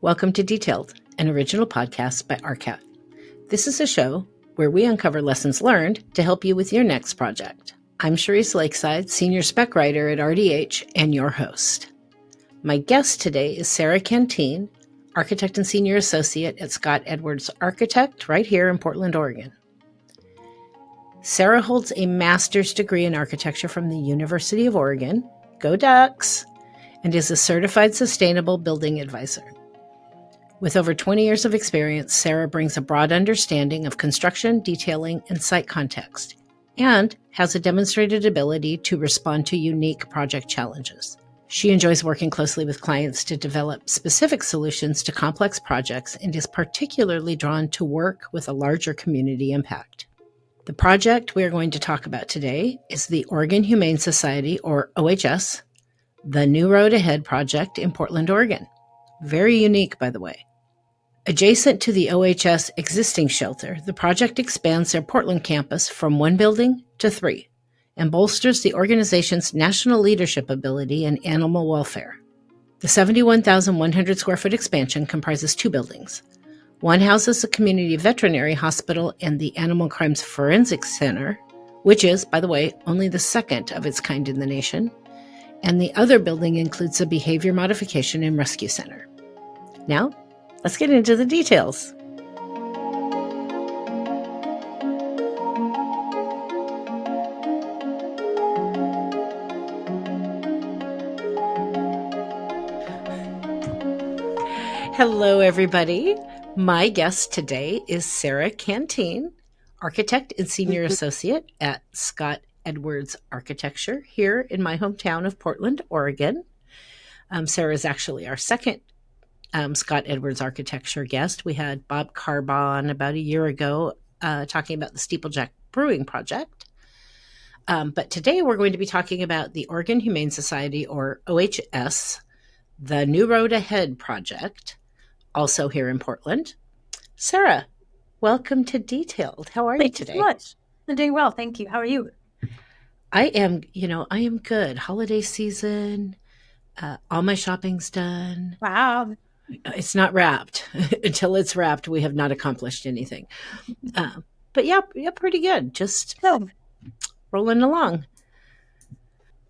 Welcome to Detailed, an original podcast by RCAT. This is a show where we uncover lessons learned to help you with your next project. I'm Cherise Lakeside, Senior Spec Writer at RDH, and your host. My guest today is Sarah Cantine, Architect and Senior Associate at Scott Edwards Architect right here in Portland, Oregon. Sarah holds a master's degree in architecture from the University of Oregon, go Ducks, and is a certified sustainable building advisor. With over 20 years of experience, Sarah brings a broad understanding of construction, detailing, and site context, and has a demonstrated ability to respond to unique project challenges. She enjoys working closely with clients to develop specific solutions to complex projects and is particularly drawn to work with a larger community impact. The project we are going to talk about today is the Oregon Humane Society, or OHS, the New Road Ahead project in Portland, Oregon. Very unique, by the way. Adjacent to the OHS existing shelter, the project expands their Portland campus from 1 building to 3 and bolsters the organization's national leadership ability in animal welfare. The 71,100 square foot expansion comprises 2 buildings. One houses the Community Veterinary Hospital and the Animal Crimes Forensics Center, which is, by the way, only the second of its kind in the nation, and the other building includes the Behavior Modification and Rescue Center. Now, let's get into the details. Hello, everybody. My guest today is Sarah Cantine, Architect and Senior Associate at Scott Edwards Architecture here in my hometown of Portland, Oregon. Sarah is actually our second Scott Edwards Architecture guest. We had Bob Carbon about a year ago talking about the Steeplejack Brewing Project. But today we're going to be talking about the Oregon Humane Society, or OHS, the New Road Ahead project, also here in Portland. Sarah, welcome to Detailed. How are you today? Thank you so much. I'm doing well, thank you. How are you? I am good. Holiday season, all my shopping's done. Wow. It's not wrapped. Until it's wrapped, we have not accomplished anything. But yeah, pretty good. Just rolling along.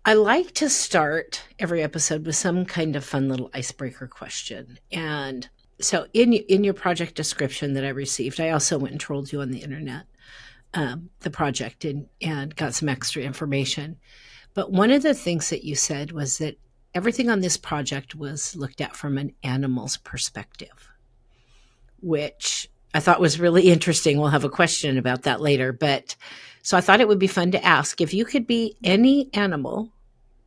I like to start every episode with some kind of fun little icebreaker question. And so in your project description that I received, I also went and trolled you on the internet, the project, and got some extra information. But one of the things that you said was that everything on this project was looked at from an animal's perspective, which I thought was really interesting. We'll have a question about that later. But so I thought it would be fun to ask, if you could be any animal,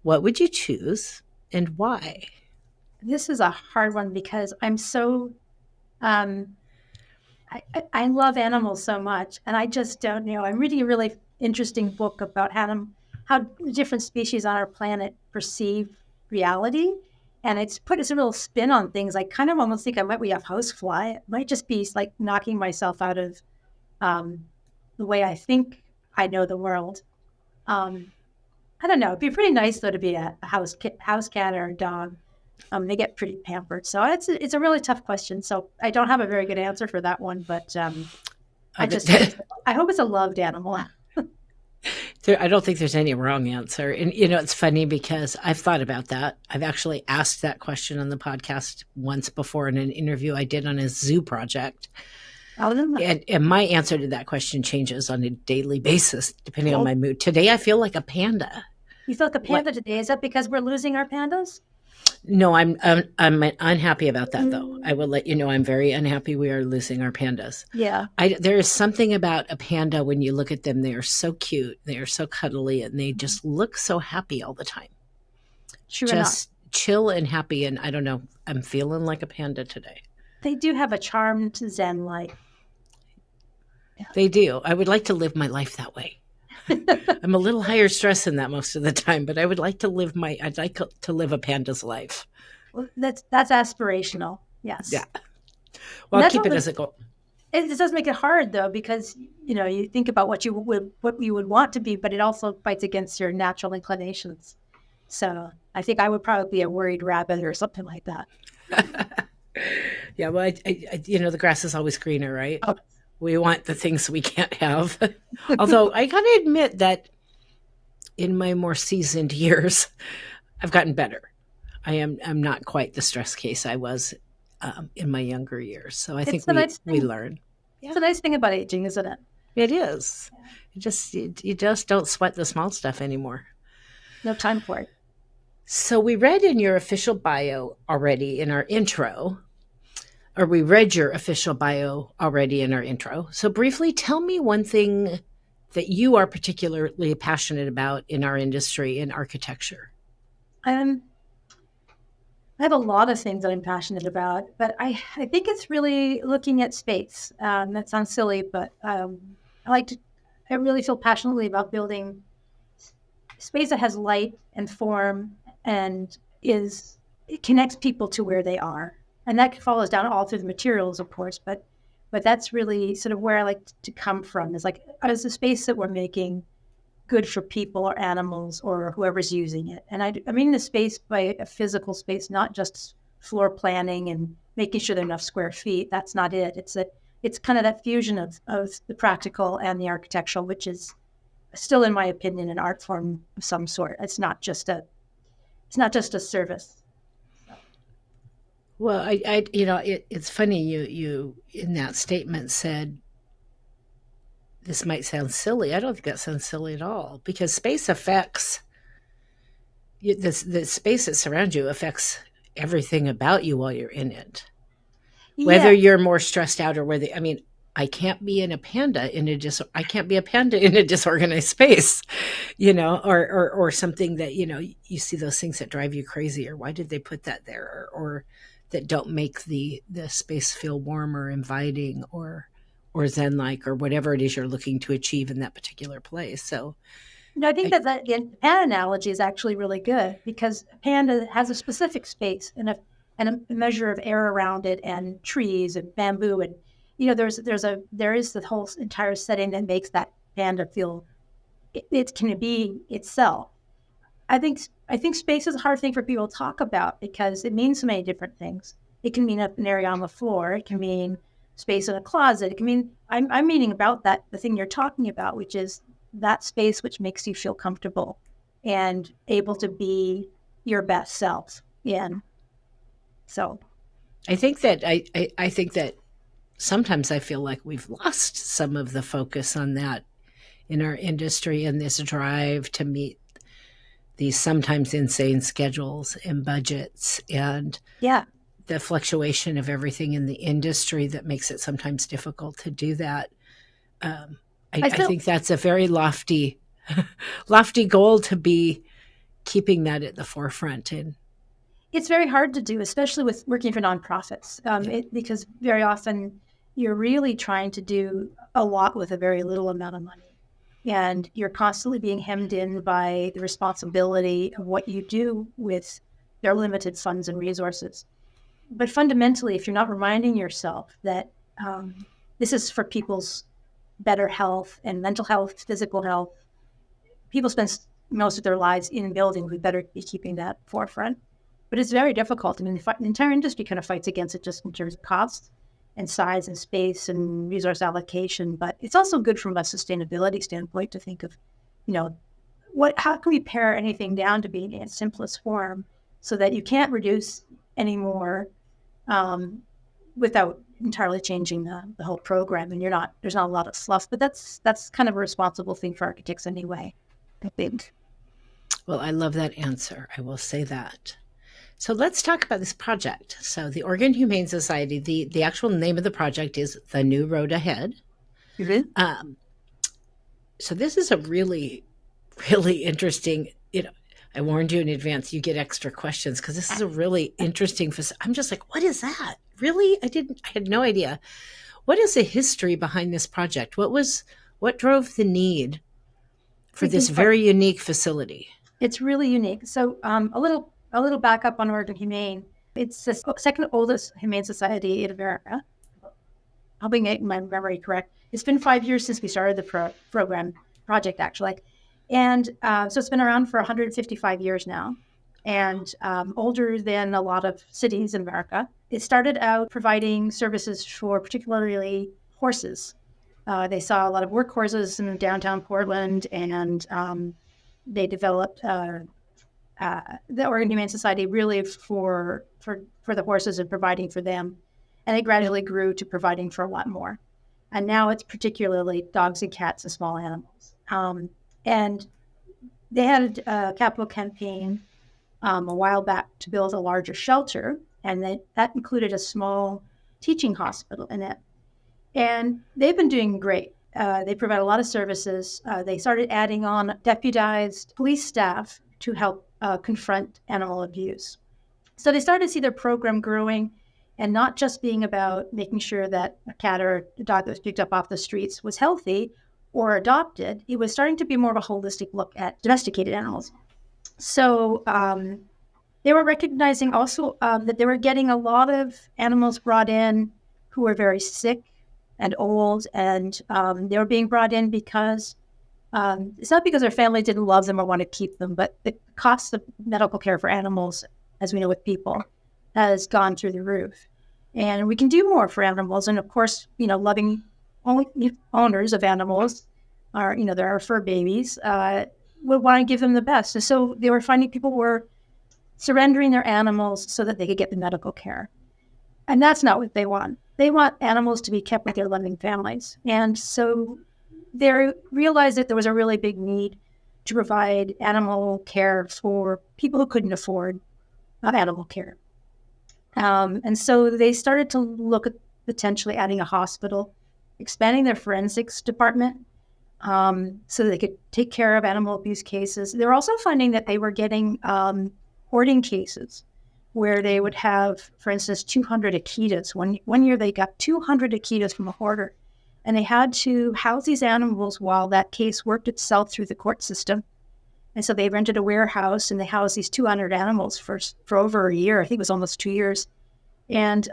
what would you choose and why? This is a hard one because I'm so, I love animals so much, and I just don't know. I'm reading a really interesting book about how different species on our planet perceive reality, and it's put a little spin on things. I kind of almost think I might be a housefly. It might just be like knocking myself out of the way I think I know the world. I don't know. It'd be pretty nice though to be a house cat or a dog. They get pretty pampered, so it's a really tough question. So I don't have a very good answer for that one, but I hope it's a loved animal. I don't think there's any wrong answer. And, it's funny because I've thought about that. I've actually asked that question on the podcast once before in an interview I did on a zoo project. And my answer to that question changes on a daily basis, depending on my mood. Today, I feel like a panda. You feel like a panda today? Is that because we're losing our pandas? No, I'm unhappy about that, though. I will let you know I'm very unhappy we are losing our pandas. Yeah. There is something about a panda when you look at them. They are so cute. They are so cuddly, and they just look so happy all the time. True just chill and happy, and I don't know. I'm feeling like a panda today. They do have a charmed Zen life. Yeah. They do. I would like to live my life that way. I'm a little higher stress than that most of the time, but I'd like to live a panda's life. Well, that's aspirational. Yes. Yeah. Well, I'll keep it as a goal. It does make it hard though, because you think about what you would want to be, but it also fights against your natural inclinations. So I think I would probably be a worried rabbit or something like that. Yeah, well, the grass is always greener, right? Oh, We want the things we can't have. Although I gotta admit that in my more seasoned years, I've gotten better. I'm not quite the stress case I was in my younger years. So I think it's a nice we thing. learn. It's Yeah, a nice thing about aging, isn't it? it is. You just don't sweat the small stuff anymore. No time for it. So we read in your official bio already in our intro, or we read your official bio already in our intro. So briefly, tell me one thing that you are particularly passionate about in our industry in architecture. I have a lot of things that I'm passionate about, but I think it's really looking at space. That sounds silly, but I really feel passionately about building space that has light and form and it connects people to where they are. And that follows down all through the materials, of course, but that's really sort of where I like to come from. Is like, is the space that we're making good for people or animals or whoever's using it? And I mean the space by a physical space, not just floor planning and making sure there are enough square feet. That's not it. It's kind of that fusion of the practical and the architectural, which is still, in my opinion, an art form of some sort. It's not just a service. Well, it's funny you in that statement said this might sound silly. I don't think that sounds silly at all because space affects the space that surrounds you affects everything about you while you're in it. Whether Yeah, you're more stressed out or whether I can't be in a panda I can't be a panda in a disorganized space, or something that you see those things that drive you crazy, or why did they put that there, or that don't make the space feel warm or inviting or zen like, or whatever it is you're looking to achieve in that particular place. So no, I think I, that the panda analogy is actually really good because a panda has a specific space and a measure of air around it and trees and bamboo and there is the whole entire setting that makes that panda feel it can be itself. I think space is a hard thing for people to talk about because it means so many different things. It can mean an area on the floor. It can mean space in a closet. It can mean I'm meaning about that the thing you're talking about, which is that space which makes you feel comfortable and able to be your best self. Yeah. So I think that I think that sometimes I feel like we've lost some of the focus on that in our industry and this drive to meet these sometimes insane schedules and budgets and yeah, the fluctuation of everything in the industry that makes it sometimes difficult to do that. I I feel think that's a very lofty, lofty goal to be keeping that at the forefront. And it's very hard to do, especially with working for nonprofits, yeah, because very often you're really trying to do a lot with a very little amount of money. And you're constantly being hemmed in by the responsibility of what you do with their limited funds and resources. But fundamentally, if you're not reminding yourself that this is for people's better health and mental health, physical health, people spend most of their lives in buildings. We better be keeping that forefront. But it's very difficult. I mean, the entire industry kind of fights against it just in terms of cost and size and space and resource allocation. But it's also good from a sustainability standpoint to think of, how can we pare anything down to be in its simplest form so that you can't reduce anymore without entirely changing the whole program. And there's not a lot of fluff, but that's kind of a responsible thing for architects anyway, I think. well, I love that answer. I will say that. So let's talk about this project. So the Oregon Humane Society, the actual name of the project is The New Road Ahead. Mm-hmm. So this is a really, really interesting, I warned you in advance, you get extra questions because this is a really interesting, I'm just like, what is that? Really? I had no idea. What is the history behind this project? What drove the need for this very unique facility? It's really unique. So a little backup on Oregon Humane. It's the second oldest humane society in America. I'll be getting my memory correct. It's been 5 years since we started the project actually, and so it's been around for 155 years now, and older than a lot of cities in America. it started out providing services for particularly horses. They saw a lot of work horses in downtown Portland, and they developed the Oregon Humane Society really for the horses and providing for them. And it gradually grew to providing for a lot more. And now it's particularly dogs and cats and small animals. And they had a capital campaign a while back to build a larger shelter, and that included a small teaching hospital in it. And they've been doing great. They provide a lot of services. They started adding on deputized police staff to help confront animal abuse. So they started to see their program growing, and not just being about making sure that a cat or a dog that was picked up off the streets was healthy or adopted. It was starting to be more of a holistic look at domesticated animals. So they were recognizing also that they were getting a lot of animals brought in who were very sick and old, and they were being brought in because it's not because their family didn't love them or want to keep them, but the cost of medical care for animals, as we know with people, has gone through the roof. And we can do more for animals. And of course, loving owners of animals are, they're our fur babies, would want to give them the best. And so they were finding people were surrendering their animals so that they could get the medical care. And that's not what they want. They want animals to be kept with their loving families. And so they realized that there was a really big need to provide animal care for people who couldn't afford animal care. And so they started to look at potentially adding a hospital, expanding their forensics department so they could take care of animal abuse cases. They're also finding that they were getting hoarding cases where they would have, for instance, 200 Akitas. One year they got 200 Akitas from a hoarder, and they had to house these animals while that case worked itself through the court system. And so they rented a warehouse, and they housed these 200 animals for over a year. I think it was almost 2 years. And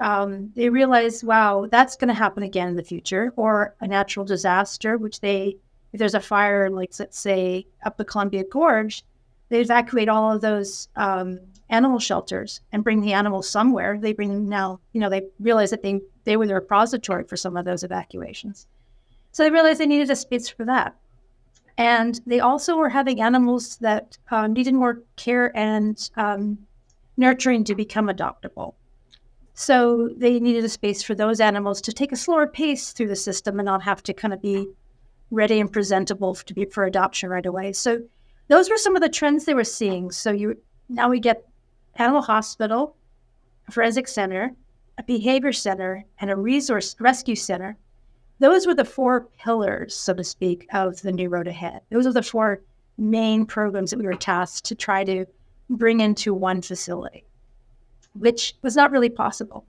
they realized, wow, that's going to happen again in the future, or a natural disaster, if there's a fire, like let's say up the Columbia Gorge, they evacuate all of those animal shelters and bring the animals somewhere. They realize that they were the repository for some of those evacuations. So they realized they needed a space for that. And they also were having animals that needed more care and nurturing to become adoptable. So they needed a space for those animals to take a slower pace through the system and not have to kind of be ready and presentable for adoption right away. So those were some of the trends they were seeing. So now we get animal hospital, a forensic center, a behavior center, and a resource rescue center. Those were the 4 pillars, so to speak, of the new road ahead. Those are the 4 main programs that we were tasked to try to bring into one facility, which was not really possible.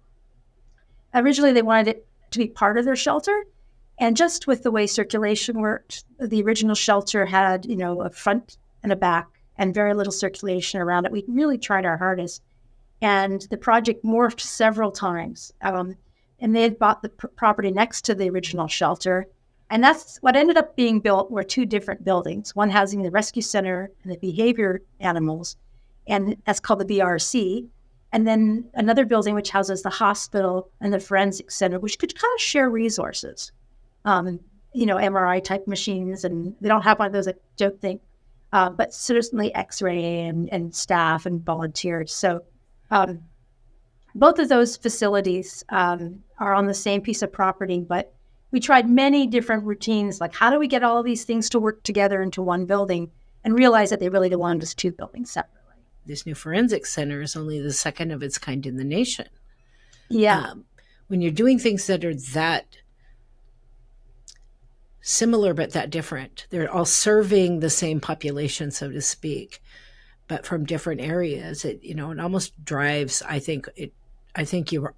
Originally, they wanted it to be part of their shelter. And just with the way circulation worked, the original shelter had, a front and a back and very little circulation around it. We really tried our hardest. And the project morphed several times. And they had bought the property next to the original shelter. And that's what ended up being built were 2 different buildings, one housing the rescue center and the behavior animals, and that's called the BRC. And then another building which houses the hospital and the forensic center, which could kind of share resources. MRI type machines, and they don't have one of those, I don't think, but certainly X-ray and staff and volunteers. So both of those facilities are on the same piece of property, but we tried many different routines, like how do we get all of these things to work together into one building, and realize that they really wanted us 2 buildings separately. This new forensic center is only the second of its kind in the nation. Yeah. When you're doing things that are that similar but that different, they're all serving the same population, so to speak, but from different areas. It almost drives. I think you were,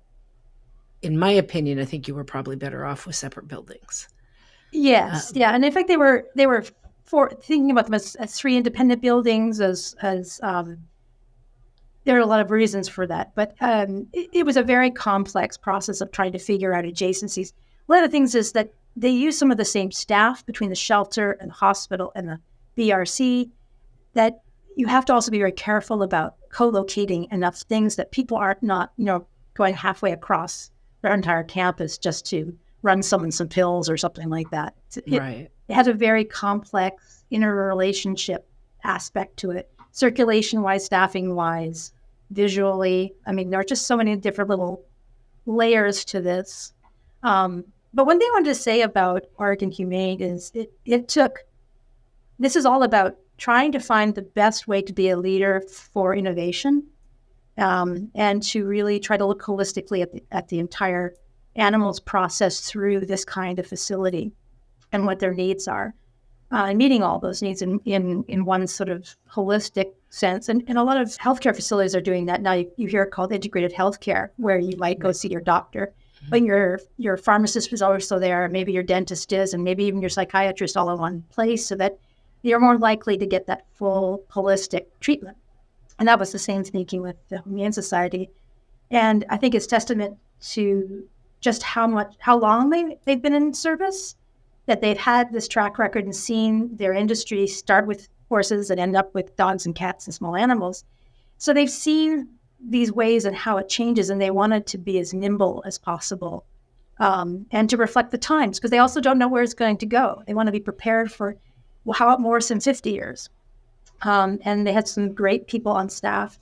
in my opinion, I think you were probably better off with separate buildings. Yes, yeah, and in fact, they were thinking about them as 3 independent buildings. As there are a lot of reasons for that, but it was a very complex process of trying to figure out adjacencies. One of the things is that they use some of the same staff between the shelter and the hospital and the BRC, that you have to also be very careful about co-locating enough things that people are not, going halfway across their entire campus just to run someone some pills or something like that. It has a very complex interrelationship aspect to it, circulation-wise, staffing-wise, visually. I mean, there are just so many different little layers to this. But one thing I wanted to say about Oregon Humane is this is all about trying to find the best way to be a leader for innovation, and to really try to look holistically at the entire animals process through this kind of facility and what their needs are, and meeting all those needs in one sort of holistic sense. And a lot of healthcare facilities are doing that now. You hear it called integrated healthcare, where you might go see your doctor, but your pharmacist is also there, maybe your dentist is, and maybe even your psychiatrist all in one place, so that you're more likely to get that full holistic treatment. And that was the same thinking with the Humane Society. And I think it's testament to just how long they've been in service, that they've had this track record and seen their industry start with horses and end up with dogs and cats and small animals. So they've seen these ways and how it changes, and they wanted to be as nimble as possible, and to reflect the times, because they also don't know where it's going to go. They want to be prepared for how it morphs in 50 years. And they had some great people on staff,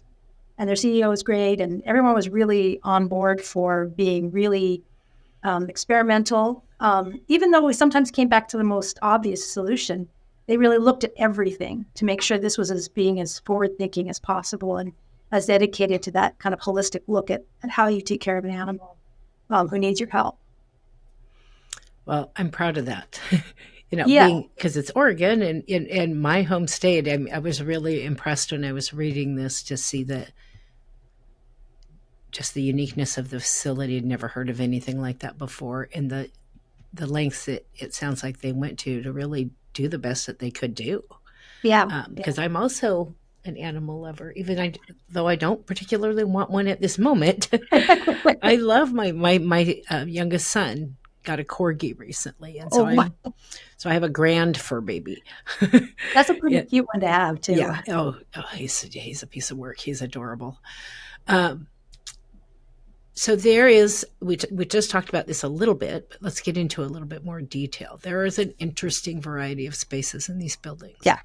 and their CEO was great, and everyone was really on board for being really experimental. Even though we sometimes came back to the most obvious solution, they really looked at everything to make sure this was being as forward-thinking as possible and as dedicated to that kind of holistic look at how you take care of an animal who needs your help. Well, I'm proud of that. Because it's Oregon and in my home state. I was really impressed when I was reading this to see just the uniqueness of the facility. I'd never heard of anything like that before, and the lengths that it sounds like they went to really do the best that they could do. Because I'm also an animal lover, though I don't particularly want one at this moment. I love my youngest son got a corgi recently, and so I have a grand fur baby. That's a pretty cute one to have too. Yeah. Oh, he's a piece of work. He's adorable. So there is, we just talked about this a little bit, but let's get into a little bit more detail. There is an interesting variety of spaces in these buildings. Yeah.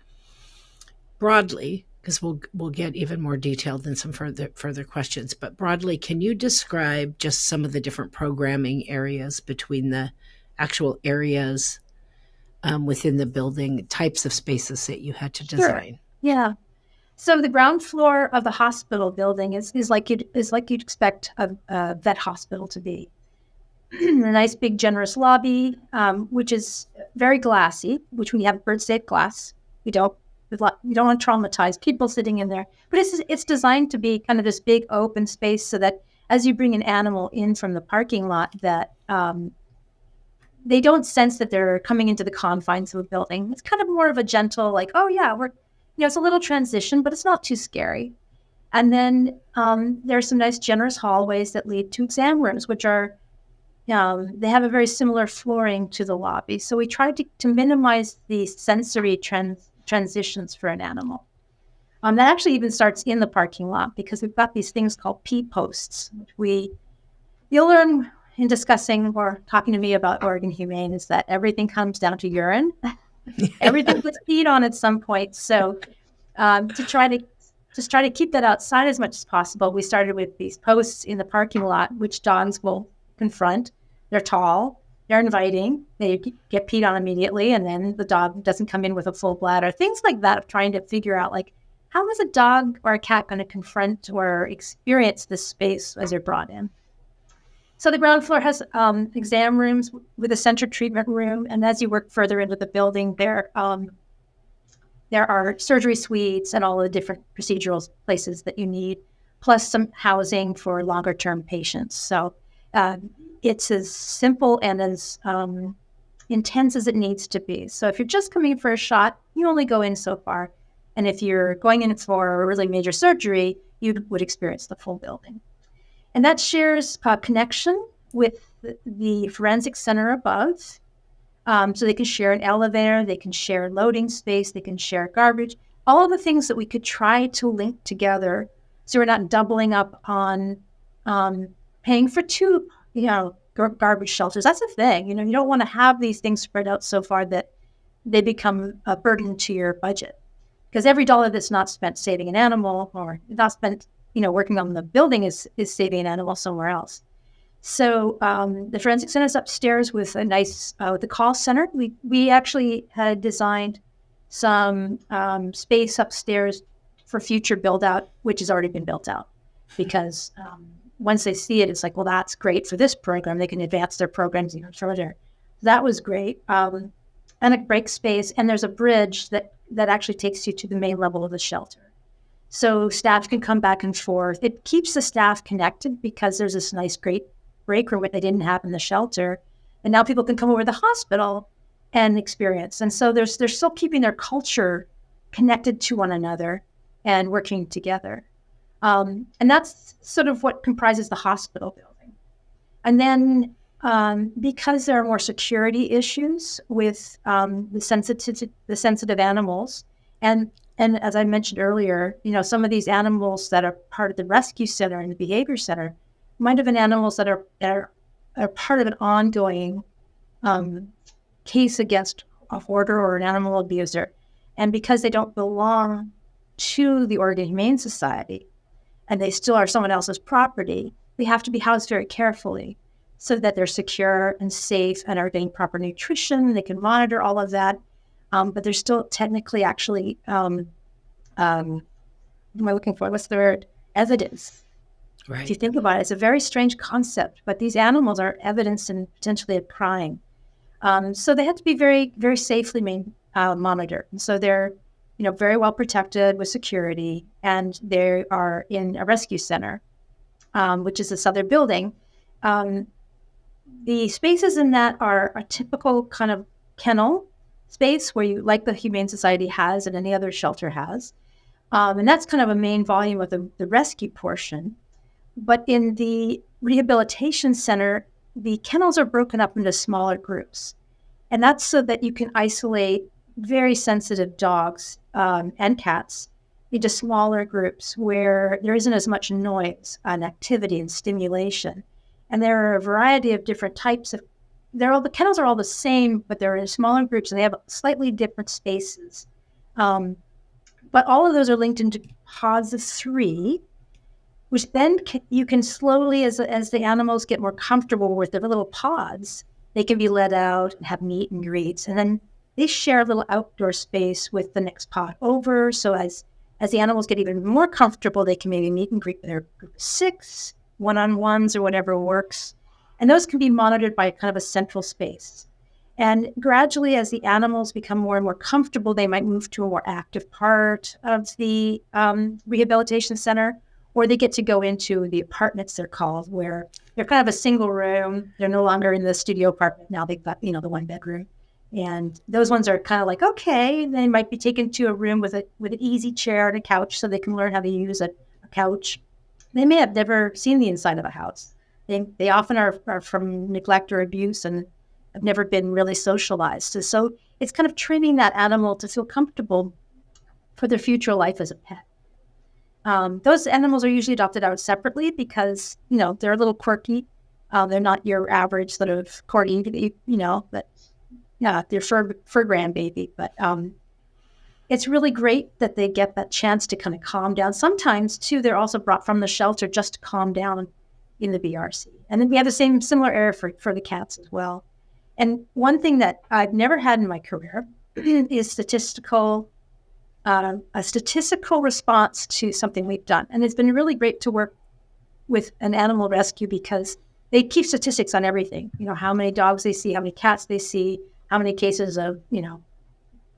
Broadly, because we'll get even more detailed than some further questions, but broadly, can you describe just some of the different programming areas between the actual areas within the building, types of spaces that you had to design? Sure. Yeah. So the ground floor of the hospital building is like you'd expect a vet hospital to be. A nice, big, generous lobby, which is very glassy, which we have bird-safe glass. We don't want to traumatize people sitting in there, but it's designed to be kind of this big open space, so that as you bring an animal in from the parking lot, that they don't sense that they're coming into the confines of a building. It's kind of more of a gentle, like, oh yeah, it's a little transition, but it's not too scary. And then there's some nice, generous hallways that lead to exam rooms, which are, they have a very similar flooring to the lobby. So we tried to minimize the sensory transitions for an animal. That actually even starts in the parking lot, because we've got these things called pee posts, which you'll learn in discussing or talking to me about Oregon Humane, is that everything comes down to urine. Everything gets peed on at some point. So to try to keep that outside as much as possible, we started with these posts in the parking lot, which dogs will confront. They're tall, they're inviting, they get peed on immediately, and then the dog doesn't come in with a full bladder. Things like that, of trying to figure out, like, how is a dog or a cat going to confront or experience this space as they're brought in? So the ground floor has exam rooms with a center treatment room, and as you work further into the building, there are surgery suites and all the different procedural places that you need, plus some housing for longer-term patients. So it's as simple and as intense as it needs to be. So if you're just coming in for a shot, you only go in so far. And if you're going in for a really major surgery, you would experience the full building. And that shares connection with the forensic center above. So they can share an elevator, they can share loading space, they can share garbage, all of the things that we could try to link together, so we're not doubling up on paying for two, garbage shelters. That's a thing. You don't want to have these things spread out so far that they become a burden to your budget. Because every dollar that's not spent saving an animal or not spent, working on the building is saving an animal somewhere else. So the forensic center is upstairs with a nice, with the call center. We actually had designed some space upstairs for future build out, which has already been built out. Because once they see it, it's like, well, that's great for this program. They can advance their programs even further. That was great. And a break space. And there's a bridge that actually takes you to the main level of the shelter. So staff can come back and forth. It keeps the staff connected because there's this nice, great break room that they didn't have in the shelter. And now people can come over to the hospital and experience. And so they're still keeping their culture connected to one another and working together. And that's sort of what comprises the hospital building. And then because there are more security issues with the sensitive animals, and as I mentioned earlier, some of these animals that are part of the rescue center and the behavior center might have been animals that are part of an ongoing case against a hoarder or an animal abuser. And because they don't belong to the Oregon Humane Society, and they still are someone else's property, they have to be housed very carefully so that they're secure and safe and are getting proper nutrition. They can monitor all of that, but they're still technically actually, what am I looking for? What's the word? Evidence. Right. If you think about it, it's a very strange concept, but these animals are evidence and potentially a crime. So they have to be very, very safely monitored. And so they're very well protected with security, and they are in a rescue center, which is this other building. The spaces in that are a typical kind of kennel space where like the Humane Society has and any other shelter has. And that's kind of a main volume of the rescue portion. But in the rehabilitation center, the kennels are broken up into smaller groups. And that's so that you can isolate very sensitive dogs and cats into smaller groups where there isn't as much noise and activity and stimulation. And there are a variety of different types of, the kennels are all the same, but they're in smaller groups and they have slightly different spaces. But all of those are linked into pods of 3, which then you can slowly, as the animals get more comfortable with their little pods, they can be let out and have meet and greets. And then they share a little outdoor space with the next pod over. So as the animals get even more comfortable, they can maybe meet and greet with their group of 6, one-on-ones or whatever works. And those can be monitored by kind of a central space. And gradually, as the animals become more and more comfortable, they might move to a more active part of the rehabilitation center, or they get to go into the apartments, they're called, where they're kind of a single room. They're no longer in the studio apartment. Now they've got, the 1 bedroom. And those ones are kind of like, okay, they might be taken to a room with an easy chair and a couch so they can learn how to use a couch. They may have never seen the inside of a house. They often are from neglect or abuse and have never been really socialized. So it's kind of training that animal to feel comfortable for their future life as a pet. Those animals are usually adopted out separately because, they're a little quirky. They're not your average sort of corgi, they're fur grandbaby. But it's really great that they get that chance to kind of calm down. Sometimes, too, they're also brought from the shelter just to calm down in the BRC. And then we have the similar area for the cats as well. And one thing that I've never had in my career is a statistical response to something we've done. And it's been really great to work with an animal rescue because they keep statistics on everything. How many dogs they see, how many cats they see, how many cases of,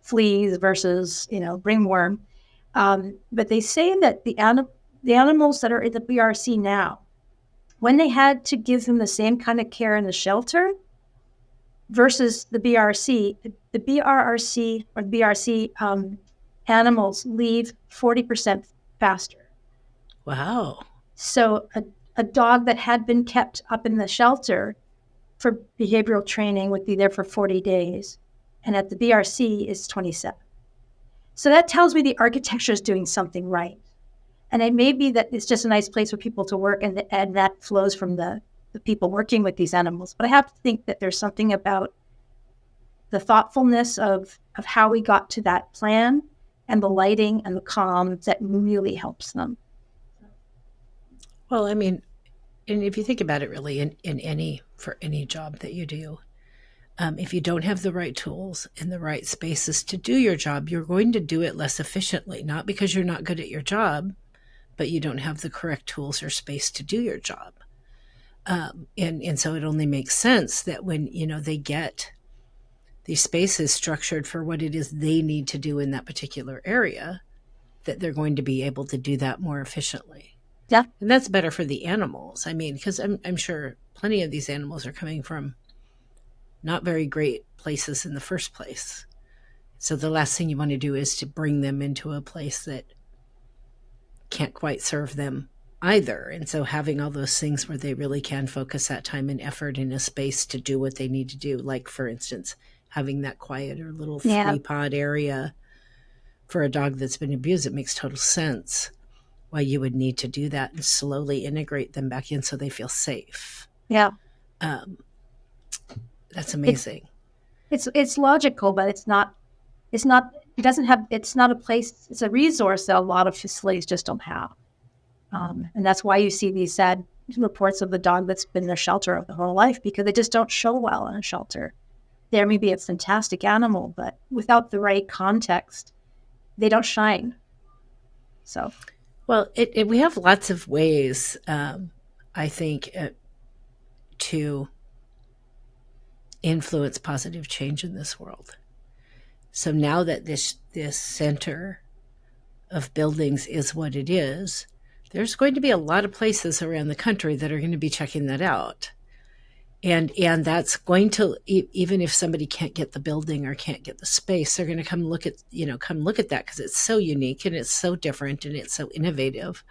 fleas versus, ringworm. But they say that the animals that are in the BRC now, when they had to give them the same kind of care in the shelter versus the BRC, the BRC animals leave 40% faster. Wow. So a dog that had been kept up in the shelter for behavioral training would be there for 40 days. And at the BRC is 27. So that tells me the architecture is doing something right. And it may be that it's just a nice place for people to work, and that flows from the people working with these animals. But I have to think that there's something about the thoughtfulness of how we got to that plan and the lighting and the calm that really helps them. Well, I mean, and if you think about it really for any job that you do, if you don't have the right tools and the right spaces to do your job, you're going to do it less efficiently, not because you're not good at your job, but you don't have the correct tools or space to do your job. And so it only makes sense that when, they get these spaces structured for what it is they need to do in that particular area, that they're going to be able to do that more efficiently. Yeah. And that's better for the animals. I mean, because I'm sure plenty of these animals are coming from not very great places in the first place. So the last thing you want to do is to bring them into a place that can't quite serve them either. And so having all those things where they really can focus that time and effort in a space to do what they need to do, like, for instance, having that quieter little 3-pod area for a dog that's been abused, it makes total sense why you would need to do that and slowly integrate them back in so they feel safe. Yeah. That's amazing. It's logical, but it's not a place, it's a resource that a lot of facilities just don't have. And that's why you see these sad reports of the dog that's been in their shelter of the whole life, because they just don't show well in a shelter. There may be a fantastic animal, but without the right context, they don't shine. So, well, we have lots of ways, I think, to influence positive change in this world. So now that this center of buildings is what it is, there's going to be a lot of places around the country that are going to be checking that out. And that's going to, even if somebody can't get the building or can't get the space, they're going to come look at that because it's so unique and it's so different and it's so innovative.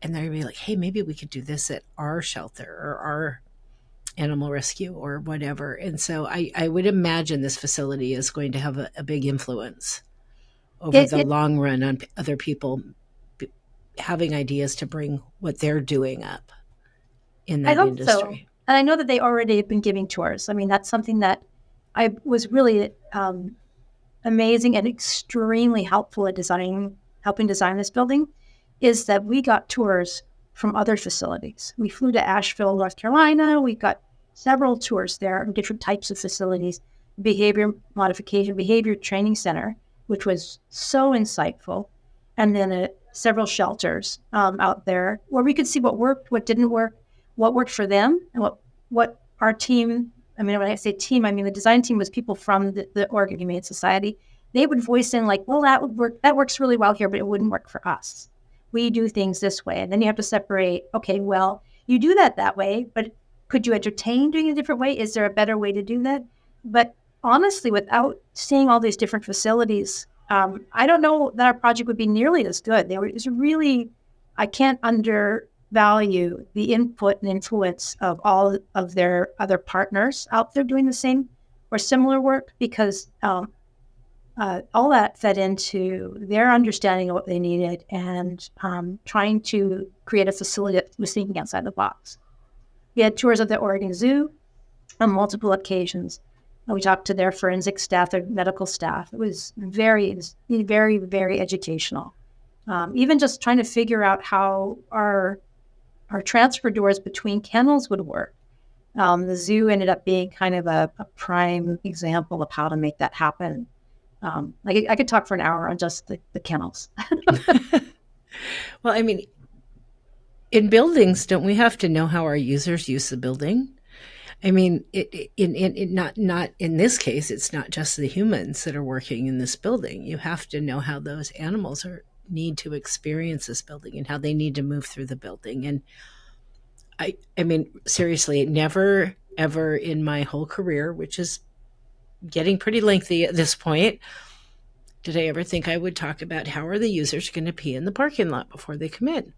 And they're going to be like, hey, maybe we could do this at our shelter or our animal rescue or whatever. And so I would imagine this facility is going to have a big influence over the long run on other people having ideas to bring what they're doing up in that industry. So. And I know that they already have been giving tours. I mean, that's something that I was really amazing and extremely helpful at helping design this building, is that we got tours from other facilities. We flew to Asheville, North Carolina. We got several tours there of different types of facilities, behavior modification, behavior training center, which was so insightful. And then several shelters out there where we could see what worked, what didn't work, what worked for them, and what our team, I mean, when I say team, I mean the design team was people from the Oregon Humane Society. They would voice in like, well, that would work. That works really well here, but it wouldn't work for us. We do things this way. And then you have to separate, okay, well, you do that way, but could you entertain doing it a different way? Is there a better way to do that? But honestly, without seeing all these different facilities, I don't know that our project would be nearly as good. It's really, I can't undervalue the input and influence of all of their other partners out there doing the same or similar work, because all that fed into their understanding of what they needed and trying to create a facility that was thinking outside the box. We had tours of the Oregon Zoo on multiple occasions. We talked to their forensic staff, their medical staff. It was very, very, very educational. Even just trying to figure out how our transfer doors between kennels would work. The zoo ended up being kind of a prime example of how to make that happen. I could talk for an hour on just the kennels. Well, I mean, in buildings, don't we have to know how our users use the building? I mean, not in this case, it's not just the humans that are working in this building. You have to know how those animals need to experience this building and how they need to move through the building. And I mean, seriously, never, ever in my whole career, which is getting pretty lengthy at this point, did I ever think I would talk about how are the users going to pee in the parking lot before they come in?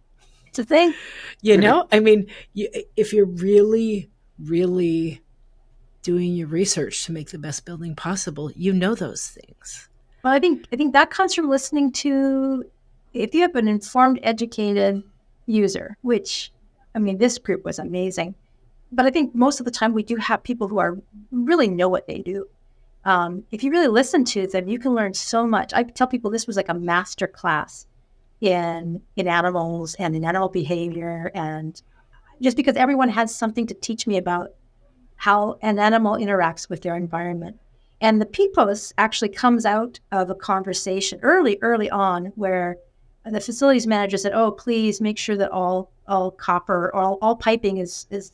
It's a thing. You know, I mean, if you're really, really doing your research to make the best building possible, you know those things. Well, I think that comes from listening to if you have an informed, educated user, which, I mean, this group was amazing. But I think most of the time we do have people who are really know what they do. If you really listen to them, you can learn so much. I tell people this was like a master class in animals and in animal behavior, and just because everyone has something to teach me about how an animal interacts with their environment. And the PPOS actually comes out of a conversation early on where the facilities manager said, "Oh, please make sure that all copper or all piping is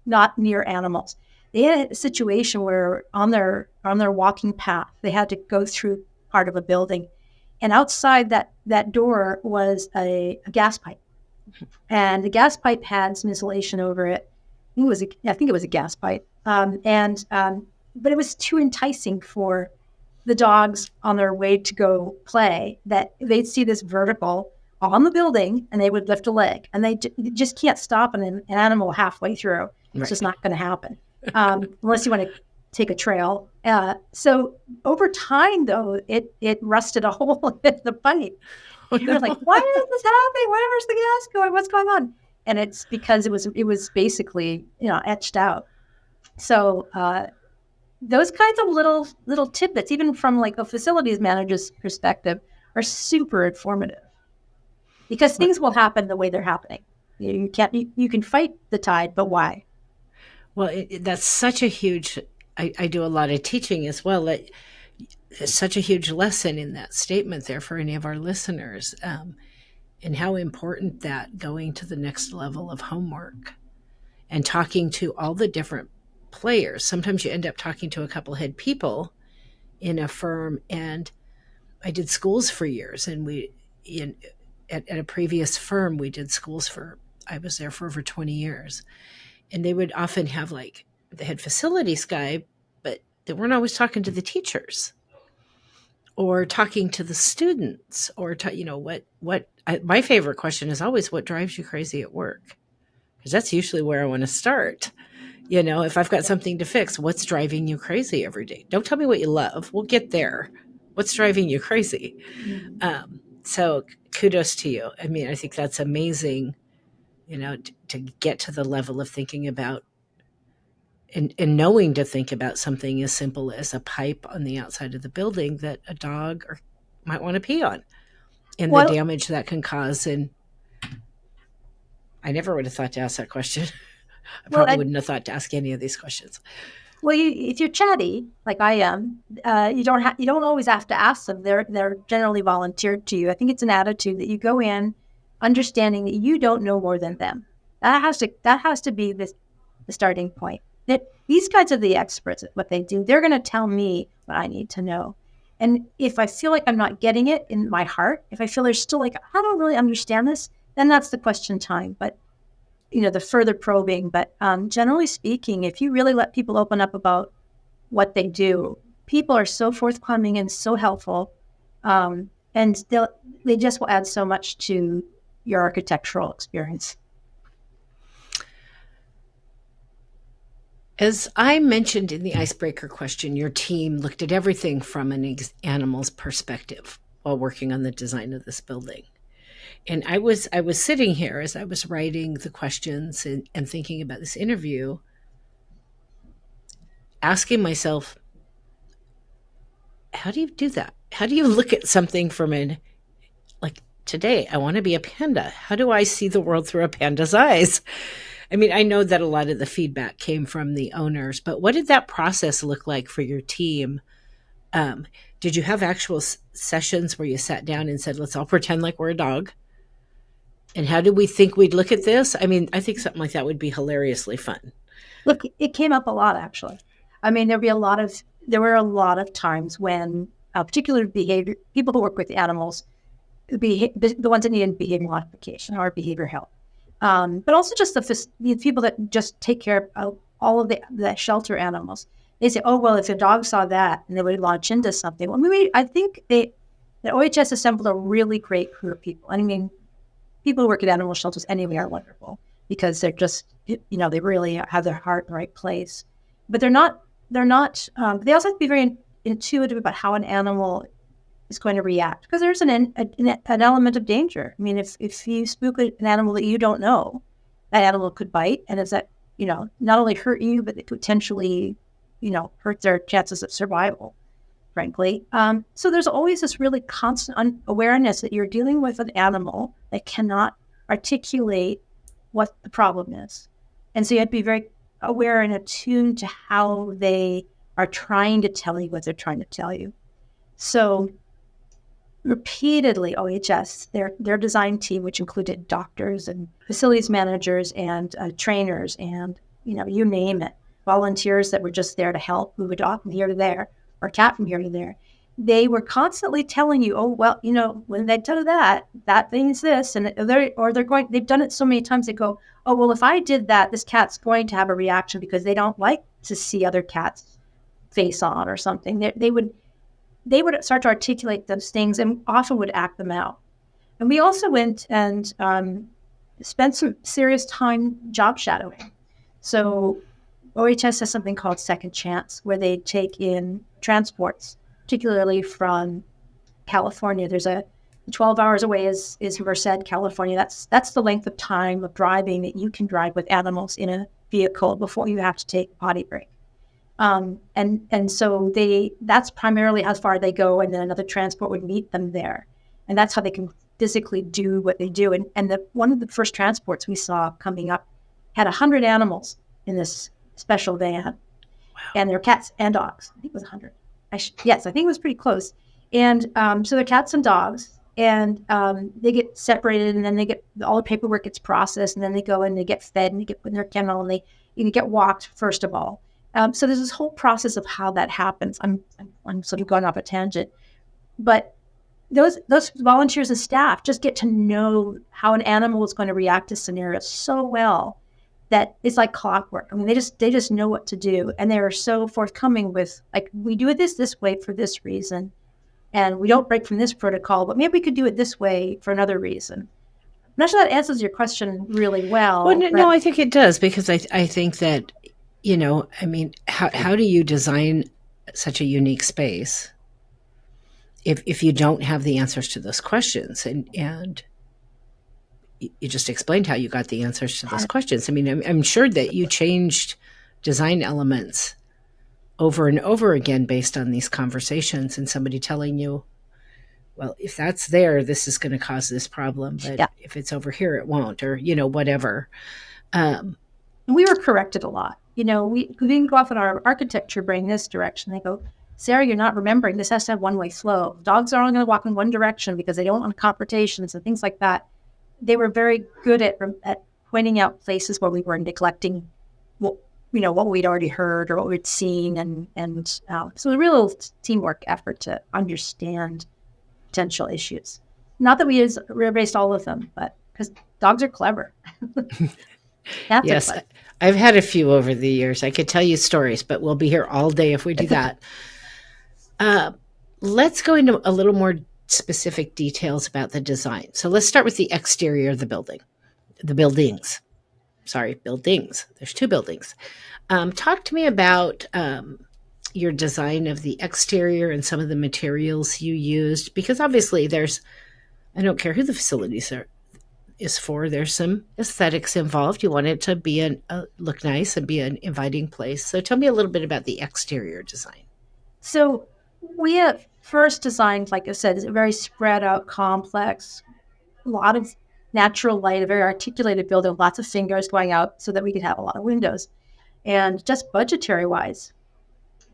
not near animals." They had a situation where on their walking path, they had to go through part of a building, and outside that door was a gas pipe, and the gas pipe had some insulation over it. I think it was a gas pipe, but it was too enticing for the dogs on their way to go play, that they'd see this vertical on the building and they would lift a leg, and they just can't stop an animal halfway through. It's Right. just not going to happen unless you want to take a trail. So over time, though, it rusted a hole in the pipe. Oh, You're like, why is this happening? Where's the gas going? What's going on? And it's because it was basically etched out. So those kinds of little tidbits, even from like a facilities manager's perspective, are super informative, because things will happen the way they're happening. You can fight the tide, but why? Well, that's such a huge, I do a lot of teaching as well. It's such a huge lesson in that statement there for any of our listeners, and how important that going to the next level of homework and talking to all the different players. Sometimes you end up talking to a couple head people in a firm, and I did schools for years, and at a previous firm, we did schools I was there for over 20 years. And they would often have like the head facilities guy, but they weren't always talking to the teachers or talking to the students or my favorite question is always, what drives you crazy at work? Because that's usually where I want to start. If I've got something to fix, what's driving you crazy every day? Don't tell me what you love. We'll get there. What's driving you crazy? So kudos to you. I mean, I think that's amazing, to get to the level of thinking about and knowing to think about something as simple as a pipe on the outside of the building that a dog might want to pee on, and the damage that can cause. And I never would have thought to ask that question. I probably wouldn't have thought to ask any of these questions. Well, if you're chatty like I am, you don't always have to ask them. They're generally volunteered to you. I think it's an attitude that you go in understanding that you don't know more than them. That has to be the starting point. That these guys are the experts at what they do. They're going to tell me what I need to know. And if I feel like I'm not getting it in my heart, if I feel there's still like, I don't really understand this, then that's the question time. But the further probing. But generally speaking, if you really let people open up about what they do, people are so forthcoming and so helpful, and they just will add so much to your architectural experience. As I mentioned in the icebreaker question, your team looked at everything from an animal's perspective while working on the design of this building. And I was sitting here as I was writing the questions and thinking about this interview, asking myself, how do you do that? How do you look at something from like today, I want to be a panda. How do I see the world through a panda's eyes? I mean, I know that a lot of the feedback came from the owners, but what did that process look like for your team? Did you have actual sessions where you sat down and said, let's all pretend like we're a dog? And how did we think we'd look at this? I mean, I think something like that would be hilariously fun. Look, it came up a lot, actually. I mean, there were a lot of times when particular behavior, people who work with animals, the ones that need behavior modification or behavior help, but also just the people that just take care of all of the shelter animals. They say, oh, well, if a dog saw that, and they would launch into something. Well, I think the OHS assembled a really great crew of people. I mean, people who work at animal shelters anyway are wonderful because they're just, they really have their heart in the right place. But they also have to be very intuitive about how an animal is going to react, because there's an element of danger. I mean, if you spook an animal that you don't know, that animal could bite, and is that, not only hurt you, but it could potentially, hurt their chances of survival, frankly. So there's always this really constant awareness that you're dealing with an animal that cannot articulate what the problem is. And so you have to be very aware and attuned to how they are trying to tell you what they're trying to tell you. So repeatedly, OHS, their design team, which included doctors and facilities managers and trainers and, you name it, volunteers that were just there to help, move a dog from here to there or a cat from here to there. They were constantly telling you, oh, well, when they do that, that means this. And they've done it so many times, they go, oh, well, if I did that, this cat's going to have a reaction because they don't like to see other cats face on or something. They would start to articulate those things and often would act them out. And we also went and spent some serious time job shadowing. So OHS has something called Second Chance, where they take in transports, particularly from California. There's 12 hours away is Merced, California. That's the length of time of driving that you can drive with animals in a vehicle before you have to take a potty break. And so that's primarily how far they go, and then another transport would meet them there. And that's how they can physically do what they do. And one of the first transports we saw coming up had 100 animals in this special van. Wow. And they're cats and dogs. I think it was 100. Yes, I think it was pretty close. And so they're cats and dogs, and they get separated, and then they get all the paperwork gets processed, and then they go and they get fed, and they get put in their kennel, and they get walked first of all. So there's this whole process of how that happens. I'm sort of going off a tangent, but those volunteers and staff just get to know how an animal is going to react to scenarios so well that it's like clockwork. I mean, they just know what to do, and they are so forthcoming with, like, we do it this way for this reason, and we don't break from this protocol, but maybe we could do it this way for another reason. I'm not sure that answers your question really well. Well, no, I think it does, because I think that, how do you design such a unique space if you don't have the answers to those questions? And you just explained how you got the answers to those questions. I mean, I'm sure that you changed design elements over and over again based on these conversations and somebody telling you, well, if that's there, this is going to cause this problem, but if it's over here, it won't, or, whatever. We were corrected a lot. We didn't go off in our architecture brain this direction. They go, Sarah, you're not remembering. This has to have one-way flow. Dogs are only going to walk in one direction because they don't want confrontations and things like that. They were very good at pointing out places where we were neglecting what we'd already heard or what we'd seen. And so a real teamwork effort to understand potential issues. Not that we erased all of them, but because dogs are clever. Yes, I've had a few over the years. I could tell you stories, but we'll be here all day if we do that. Let's go into a little more specific details about the design. So let's start with the exterior of the building. The buildings. Sorry, buildings. There's two buildings. Talk to me about your design of the exterior and some of the materials you used, because obviously I don't care who the facilities is for, there's some aesthetics involved. You want it to be look nice and be an inviting place. So tell me a little bit about the exterior design. So we have first designed, like I said, is a very spread out, complex, a lot of natural light, a very articulated building, lots of fingers going out so that we could have a lot of windows. And just budgetary wise,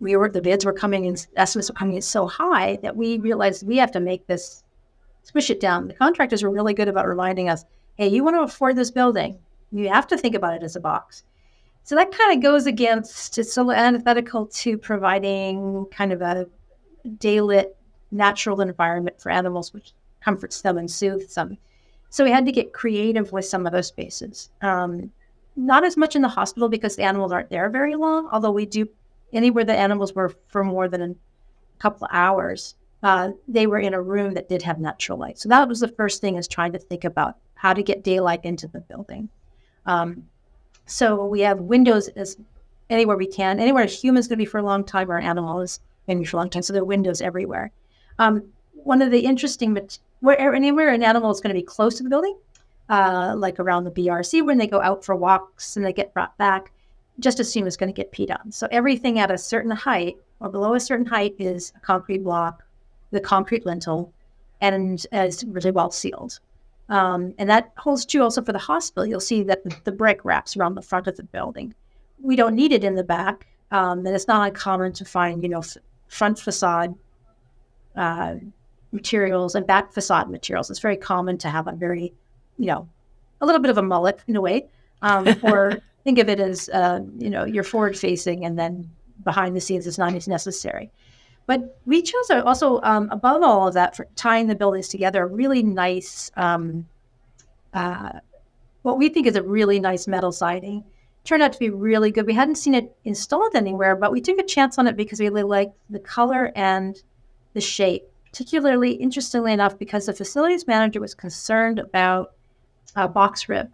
the bids were coming in, estimates were coming in so high that we realized we have to make this, squish it down. The contractors were really good about reminding us, hey, you want to afford this building, you have to think about it as a box. So that kind of goes against, it's so antithetical to providing kind of a daylit, natural environment for animals, which comforts them and soothes them. So we had to get creative with some of those spaces. Not as much in the hospital because the animals aren't there very long, although we do, anywhere the animals were for more than a couple of hours, they were in a room that did have natural light. So that was the first thing, is trying to think about how to get daylight into the building. So we have windows as anywhere we can. Anywhere a human's going to be for a long time, or an animal is going to be for a long time. So there are windows everywhere. one of the interesting, anywhere an animal is going to be close to the building, like around the BRC when they go out for walks and they get brought back, just assume it's going to get peed on. So everything at a certain height or below a certain height is a concrete block, the concrete lintel, and is really well sealed. And that holds true also for the hospital. You'll see that the brick wraps around the front of the building. We don't need it in the back. And it's not uncommon to find, front facade materials and back facade materials. It's very common to have a very, a little bit of a mullet in a way, or think of it as, you're forward facing and then behind the scenes it's not as necessary. But we chose also, above all of that, for tying the buildings together, a really nice, what we think is a really nice metal siding. Turned out to be really good. We hadn't seen it installed anywhere, but we took a chance on it because we really liked the color and the shape. Particularly, interestingly enough, because the facilities manager was concerned about box rib,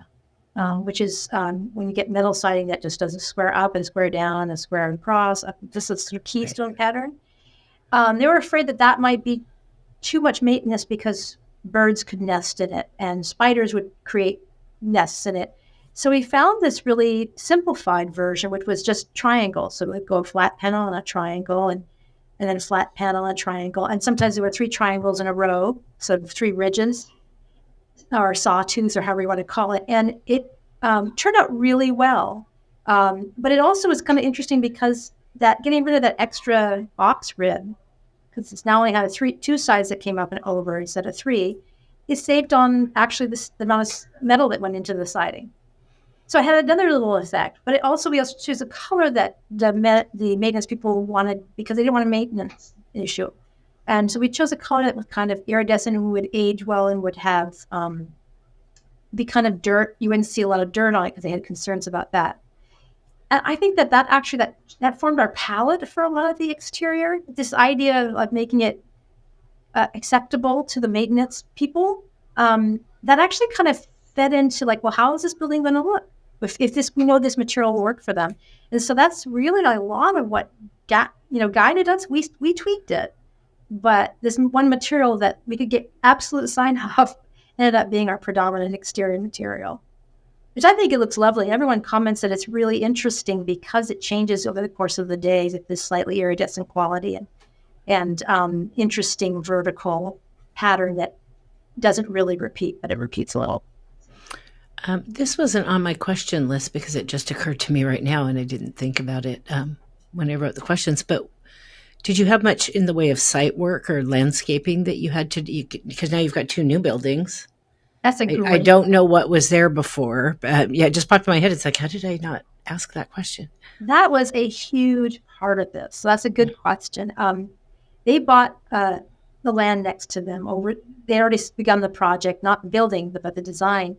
which is when you get metal siding that just doesn't square up and square down and square across. This is sort of keystone pattern. They were afraid that might be too much maintenance because birds could nest in it and spiders would create nests in it. So we found this really simplified version, which was just triangles. So we'd go a flat panel and a triangle and then a flat panel and a triangle. And sometimes there were 3 triangles in a row, so 3 ridges or sawtooths or however you want to call it. And it turned out really well. But it also was kind of interesting because that getting rid of that extra box rib, because it's now only had 2 sides that came up and over instead of 3, it saved on actually the amount of metal that went into the siding. So it had another little effect, but we also chose a color that the maintenance people wanted because they didn't want a maintenance issue. And so we chose a color that was kind of iridescent and would age well and would have be kind of dirt. You wouldn't see a lot of dirt on it because they had concerns about that. And I think that actually formed our palette for a lot of the exterior. This idea of making it acceptable to the maintenance people, that actually kind of fed into like, well, how is this building going to look? If we know this material will work for them. And so that's really a lot of what guided us. We tweaked it, but this one material that we could get absolute sign off ended up being our predominant exterior material, which I think it looks lovely. Everyone comments that it's really interesting because it changes over the course of the day with this slightly iridescent quality and interesting vertical pattern that doesn't really repeat, but it repeats a little. This wasn't on my question list because it just occurred to me right now and I didn't think about it when I wrote the questions. But did you have much in the way of site work or landscaping that you had to do? Because now you've got 2 new buildings. That's a great. I don't know what was there before. But it just popped in my head. It's like, how did I not ask that question? That was a huge part of this. So that's a good question. They bought the land next to them. They already begun the project, not building, but the design.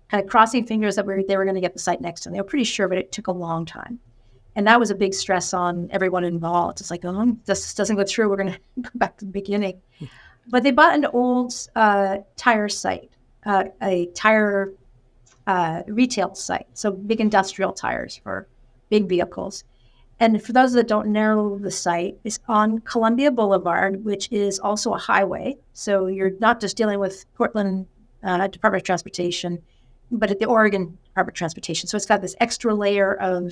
Kind of crossing fingers that they were going to get the site next to them. They were pretty sure, but it took a long time. And that was a big stress on everyone involved. It's like, this doesn't go through. We're going to go back to the beginning. But they bought an old tire site, a tire retail site. So big industrial tires for big vehicles. And for those that don't know the site, it's on Columbia Boulevard, which is also a highway. So you're not just dealing with Portland Department of Transportation, but at the Oregon Department of Transportation. So it's got this extra layer of,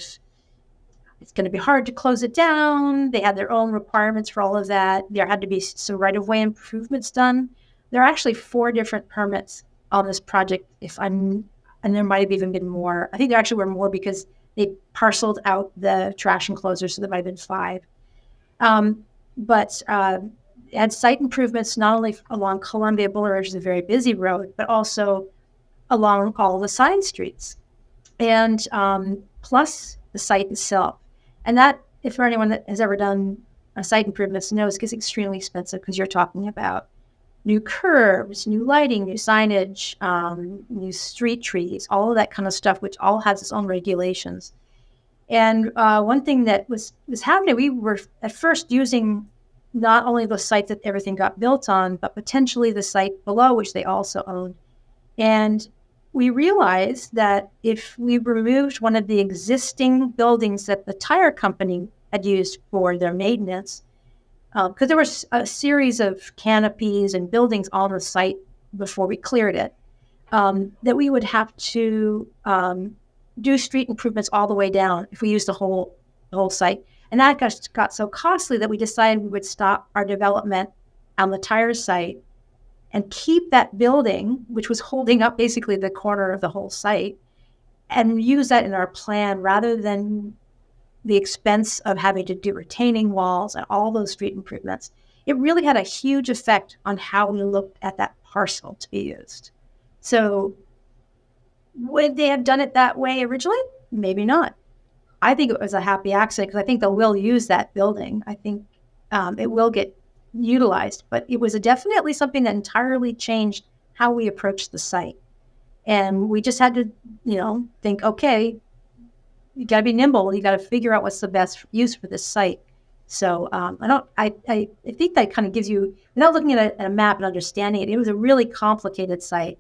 it's going to be hard to close it down. They had their own requirements for all of that. There had to be some right-of-way improvements done. There are actually 4 different permits on this project, and there might have even been more. I think there actually were more because they parceled out the trash enclosures, so there might have been 5. But it had site improvements not only along Columbia Boulevard, which is a very busy road, but also along all the side streets, and plus the site itself. And that, if for anyone that has ever done a site improvements knows, gets extremely expensive because you're talking about new curbs, new lighting, new signage, new street trees, all of that kind of stuff, which all has its own regulations. And one thing that was happening, we were at first using not only the site that everything got built on, but potentially the site below, which they also owned. And we realized that if we removed one of the existing buildings that the tire company had used for their maintenance, because there was a series of canopies and buildings on the site before we cleared it, that we would have to do street improvements all the way down if we used the whole site. And that got so costly that we decided we would stop our development on the tire site and keep that building, which was holding up basically the corner of the whole site, and use that in our plan rather than the expense of having to do retaining walls and all those street improvements. It really had a huge effect on how we looked at that parcel to be used. So would they have done it that way originally? Maybe not. I think it was a happy accident because I think they will use that building. I think it will get utilized, but it was definitely something that entirely changed how we approached the site. And we just had to, think, okay, you got to be nimble. You got to figure out what's the best use for this site. So I think that kind of gives you, without looking at a map and understanding it, it was a really complicated site.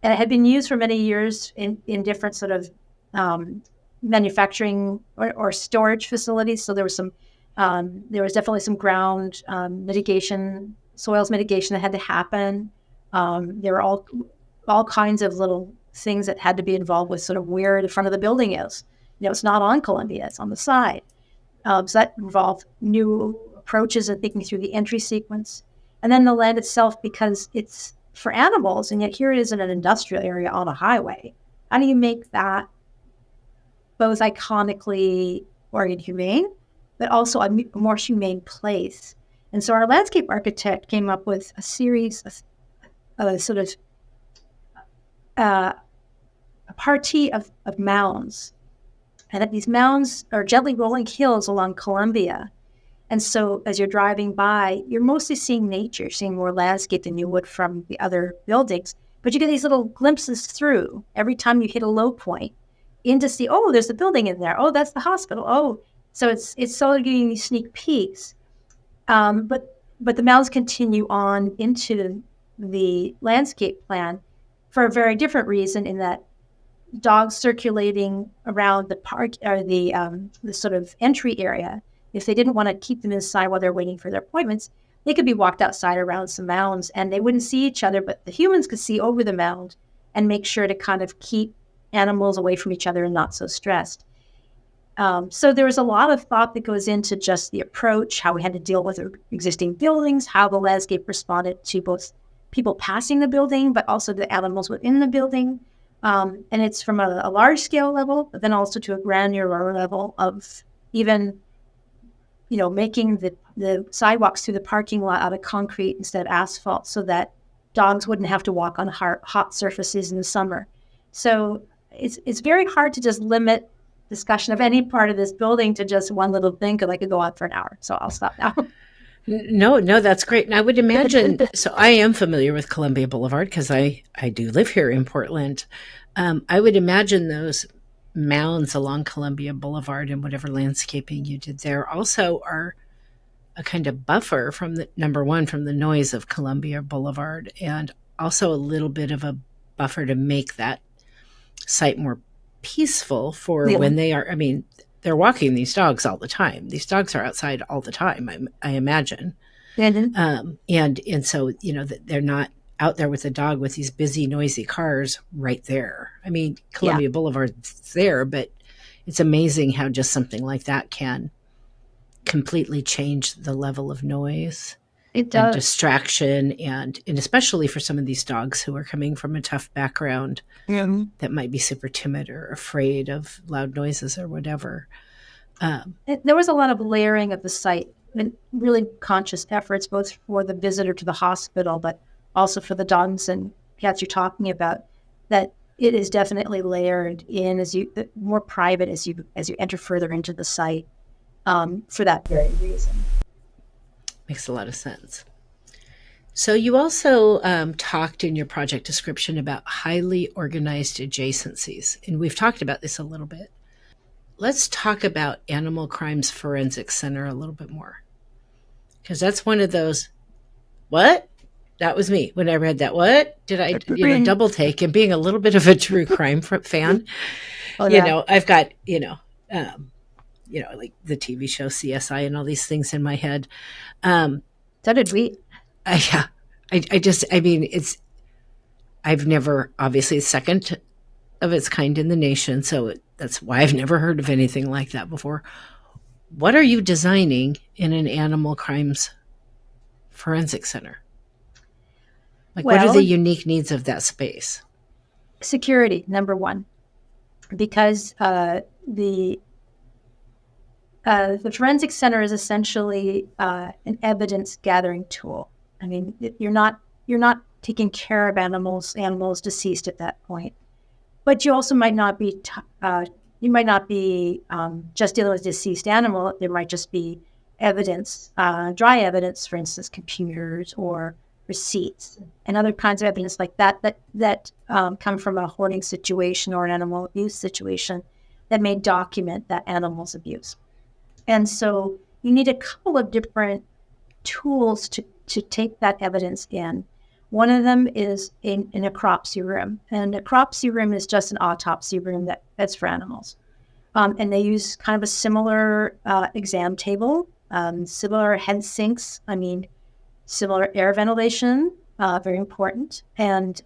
And it had been used for many years in different sort of manufacturing or storage facilities. So there was definitely some ground mitigation, soils mitigation that had to happen. There were all kinds of little things that had to be involved with sort of where the front of the building is. It's not on Columbia, it's on the side. So that involved new approaches and thinking through the entry sequence. And then the land itself, because it's for animals, and yet here it is in an industrial area on a highway. How do you make that both iconically Oregon Humane, but also a more humane place? And so our landscape architect came up with a series of sort of a party of mounds. And that these mounds are gently rolling hills along Columbia. And so as you're driving by, you're mostly seeing nature, seeing more landscape than you would from the other buildings. But you get these little glimpses through every time you hit a low point in to see, oh, there's a building in there. Oh, that's the hospital. Oh, so it's sort of giving these sneak peeks. But the mounds continue on into the landscape plan for a very different reason, in that dogs circulating around the park or the sort of entry area, if they didn't want to keep them inside while they're waiting for their appointments, they could be walked outside around some mounds and they wouldn't see each other, but the humans could see over the mound and make sure to kind of keep animals away from each other and not so stressed. So there was a lot of thought that goes into just the approach, how we had to deal with existing buildings, how the landscape responded to both people passing the building, but also the animals within the building. And it's from a large scale level, but then also to a granular level of even, making the sidewalks through the parking lot out of concrete instead of asphalt so that dogs wouldn't have to walk on hot surfaces in the summer. So it's very hard to just limit discussion of any part of this building to just one little thing, because I could go on for an hour. So I'll stop now. No, that's great. And I would imagine, so I am familiar with Columbia Boulevard because I do live here in Portland. I would imagine those mounds along Columbia Boulevard and whatever landscaping you did there also are a kind of buffer from the noise of Columbia Boulevard, and also a little bit of a buffer to make that site more peaceful for when they are, they're walking these dogs all the time. These dogs are outside all the time, I imagine. Mm-hmm. And so, that they're not out there with a dog with these busy, noisy cars right there. Columbia Boulevard's there, but it's amazing how just something like that can completely change the level of noise. It does. And distraction, and especially for some of these dogs who are coming from a tough background that might be super timid or afraid of loud noises or whatever. There was a lot of layering of the site and really conscious efforts, both for the visitor to the hospital, but also for the dogs and cats you're talking about, that it is definitely layered in more private as you enter further into the site, for that very reason. Makes a lot of sense. So you also talked in your project description about highly organized adjacencies, and we've talked about this a little bit. Let's talk about Animal Crimes Forensics Center a little bit more, because that's one of those, what? That was me when I read that. What? Did I double take? And being a little bit of a true crime fan, I've got, like the TV show CSI and all these things in my head. So did we. Yeah. I've never, obviously, second of its kind in the nation. So that's why I've never heard of anything like that before. What are you designing in an animal crimes forensic center? Like, what are the unique needs of that space? Security, number one, because the forensic center is essentially an evidence gathering tool. I mean, you're not taking care of animals deceased at that point, but you also might not be just dealing with a deceased animal. There might just be evidence, dry evidence, for instance, computers or receipts and other kinds of evidence like that come from a hoarding situation or an animal abuse situation that may document that animal's abuse. And so you need a couple of different tools to take that evidence in. One of them is a necropsy room. And a necropsy room is just an autopsy room that's for animals. And they use kind of a similar exam table, similar head sinks, similar air ventilation, very important. And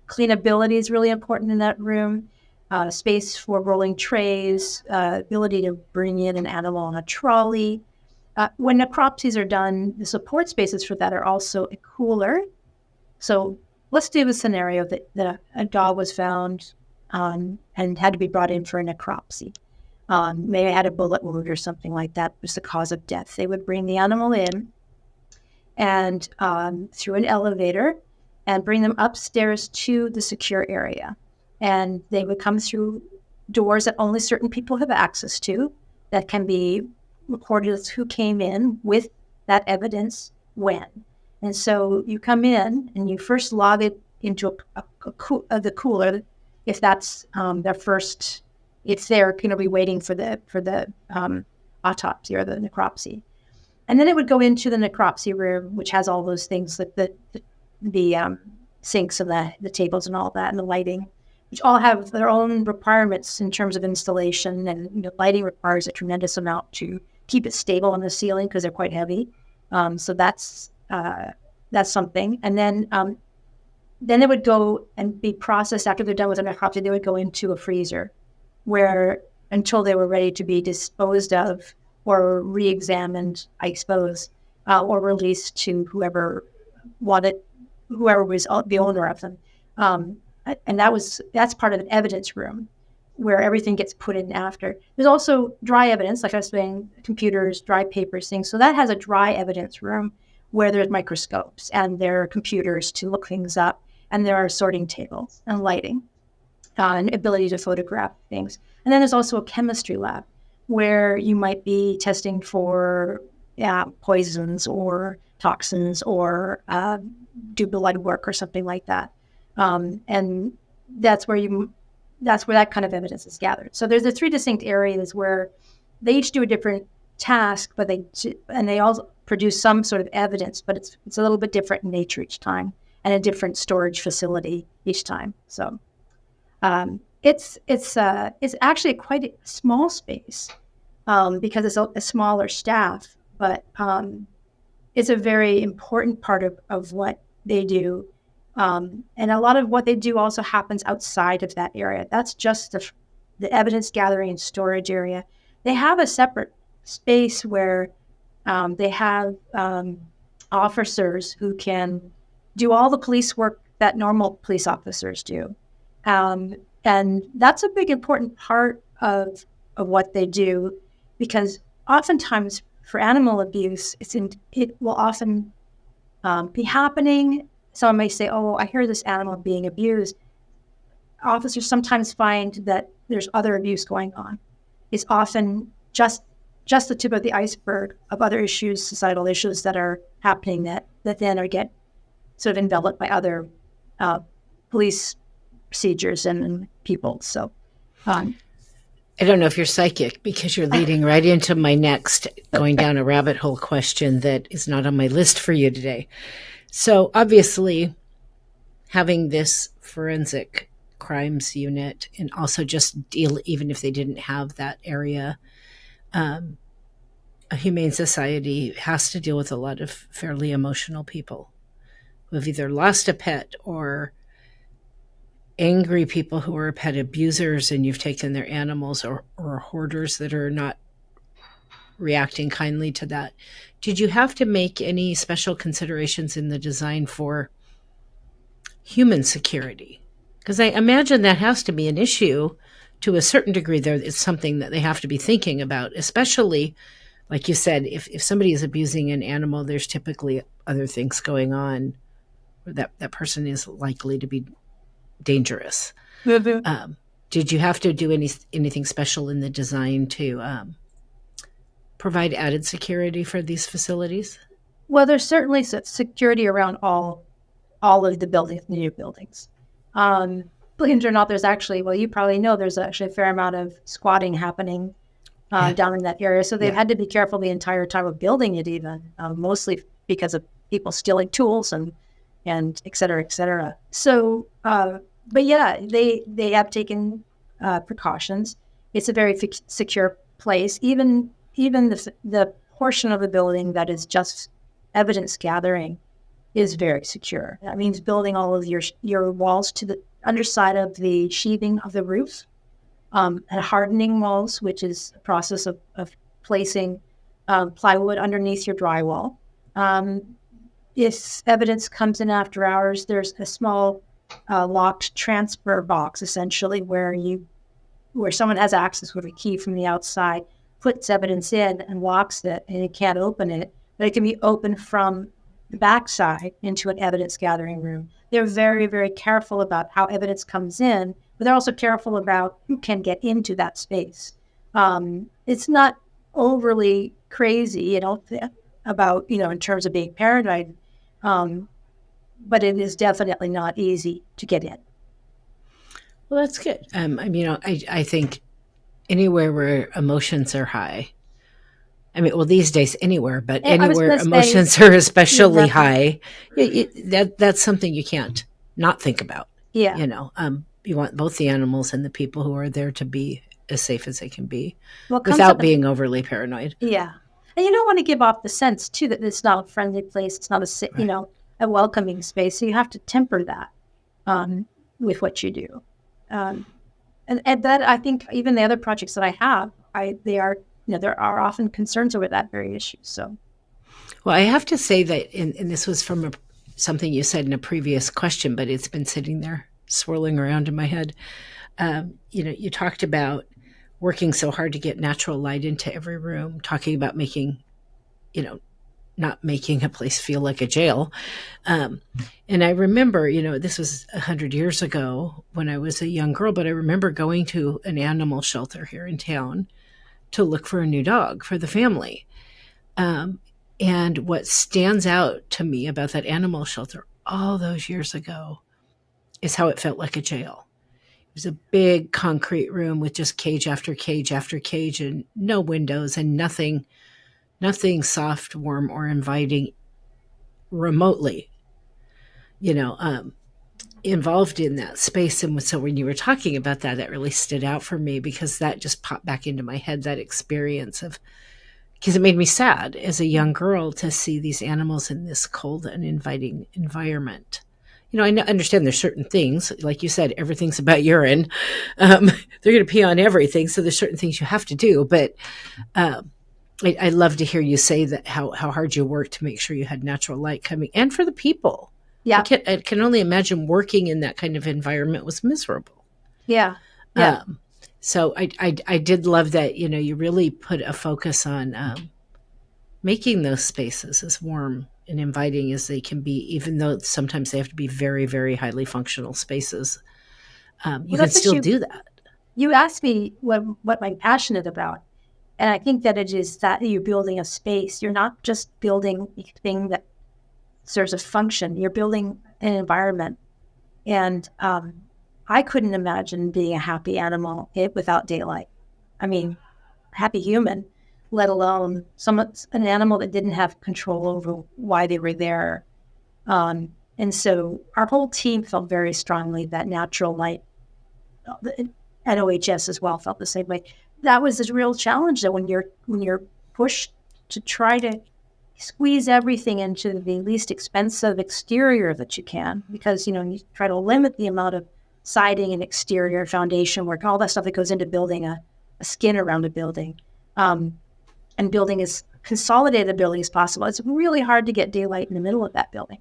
cleanability is really important in that room. Space for rolling trays, ability to bring in an animal on a trolley. When necropsies are done, the support spaces for that are also a cooler. So let's do a scenario that a dog was found and had to be brought in for a necropsy. Maybe it had a bullet wound or something like that was the cause of death. They would bring the animal in and through an elevator and bring them upstairs to the secure area. And they would come through doors that only certain people have access to that can be recorded as who came in with that evidence when. And so you come in and you first log it into the cooler if that's their first. It's there going to be waiting for the autopsy or the necropsy, and then it would go into the necropsy room, which has all those things like the sinks and the tables and all that and the lighting, which all have their own requirements in terms of installation, and lighting requires a tremendous amount to keep it stable on the ceiling because they're quite heavy. So that's something. And then they would go and be processed after they're done with a necropsy. They would go into a freezer where until they were ready to be disposed of or re-examined, I suppose, or released to whoever was the owner of them. And that's part of an evidence room where everything gets put in after. There's also dry evidence, like I was saying, computers, dry papers, things. So that has a dry evidence room where there's microscopes and there are computers to look things up, and there are sorting tables and lighting and ability to photograph things. And then there's also a chemistry lab where you might be testing for poisons or toxins or do blood work or something like that. And that's where that kind of evidence is gathered. So there's the three distinct areas where they each do a different task, but they all produce some sort of evidence, but it's a little bit different in nature each time and a different storage facility each time. So it's actually quite a small space because it's a smaller staff, but it's a very important part of what they do. And a lot of what they do also happens outside of that area. That's just the evidence gathering and storage area. They have a separate space where they have officers who can do all the police work that normal police officers do. And that's a big important part of what they do, because oftentimes for animal abuse, it will often be happening. Someone may say, "Oh, I hear this animal being abused." Officers sometimes find that there's other abuse going on. It's often just the tip of the iceberg of other issues, societal issues that are happening that then get sort of enveloped by other police procedures and people. So I don't know if you're psychic, because you're leading right into my next going down a rabbit hole question that is not on my list for you today. So obviously, having this forensic crimes unit, and also just deal, even if they didn't have that area. A humane society has to deal with a lot of fairly emotional people who have either lost a pet or angry people who are pet abusers and you've taken their animals, or hoarders that are not reacting kindly to that. Did you have to make any special considerations in the design for human security? Because I imagine that has to be an issue to a certain degree. There is something that they have to be thinking about, especially, like you said, if somebody is abusing an animal, there's typically other things going on where that person is likely to be dangerous. Did you have to do anything special in the design to provide added security for these facilities? Well, there's certainly security around all of the buildings, the new buildings. Believe it or not, there's actually, well, you probably know, there's actually a fair amount of squatting happening down in that area. So they've had to be careful the entire time of building it, even mostly because of people stealing tools and et cetera, et cetera. So, but yeah, they have taken precautions. It's a very secure place. Even the portion of the building that is just evidence gathering is very secure. That means building all of your walls to the underside of the sheathing of the roof, and hardening walls, which is a process of placing plywood underneath your drywall. If evidence comes in after hours, there's a small locked transfer box, essentially, where someone has access with a key from the outside, puts evidence in and locks it, and you can't open it, but it can be opened from the backside into an evidence gathering room. They're very, very careful about how evidence comes in, but they're also careful about who can get into that space. It's not overly crazy, about, in terms of being paranoid, but it is definitely not easy to get in. Well, that's good. I think anywhere where emotions are high, these days anywhere, but anywhere emotions are especially high, that's something you can't not think about. Yeah. You want both the animals and the people who are there to be as safe as they can be, without being overly paranoid. Yeah. And you don't want to give off the sense, too, that it's not a friendly place. It's not a welcoming space. So you have to temper that with what you do. And that, I think, even the other projects that I have, there are often concerns over that very issue. So, well, I have to say that, and this was from something you said in a previous question, but it's been sitting there swirling around in my head. You talked about working so hard to get natural light into every room, talking about making, not making a place feel like a jail. And I remember, this was 100 years ago when I was a young girl, but I remember going to an animal shelter here in town to look for a new dog for the family. And what stands out to me about that animal shelter all those years ago is how it felt like a jail. It was a big concrete room with just cage after cage after cage and no windows and nothing soft, warm, or inviting remotely, involved in that space. And so when you were talking about that really stood out for me, because that just popped back into my head, that experience because it made me sad as a young girl to see these animals in this cold and inviting environment. I understand there's certain things, like you said, everything's about urine. They're going to pee on everything. So there's certain things you have to do. But I love to hear you say that how hard you worked to make sure you had natural light coming, and for the people. Yeah. I can only imagine working in that kind of environment was miserable. Yeah. Yeah. So I did love that, you really put a focus on making those spaces as warm and inviting as they can be, even though sometimes they have to be very, very highly functional spaces. You can still do that. You asked me what I'm passionate about. And I think that it is that you're building a space. You're not just building a thing that serves a function. You're building an environment. And I couldn't imagine being a happy animal without daylight. Happy human, let alone an animal that didn't have control over why they were there. And so our whole team felt very strongly that natural light at OHS as well felt the same way. That was a real challenge, that when you're pushed to try to squeeze everything into the least expensive exterior that you can, because you try to limit the amount of siding and exterior foundation work, all that stuff that goes into building a skin around a building, and building as consolidated a building as possible. It's really hard to get daylight in the middle of that building,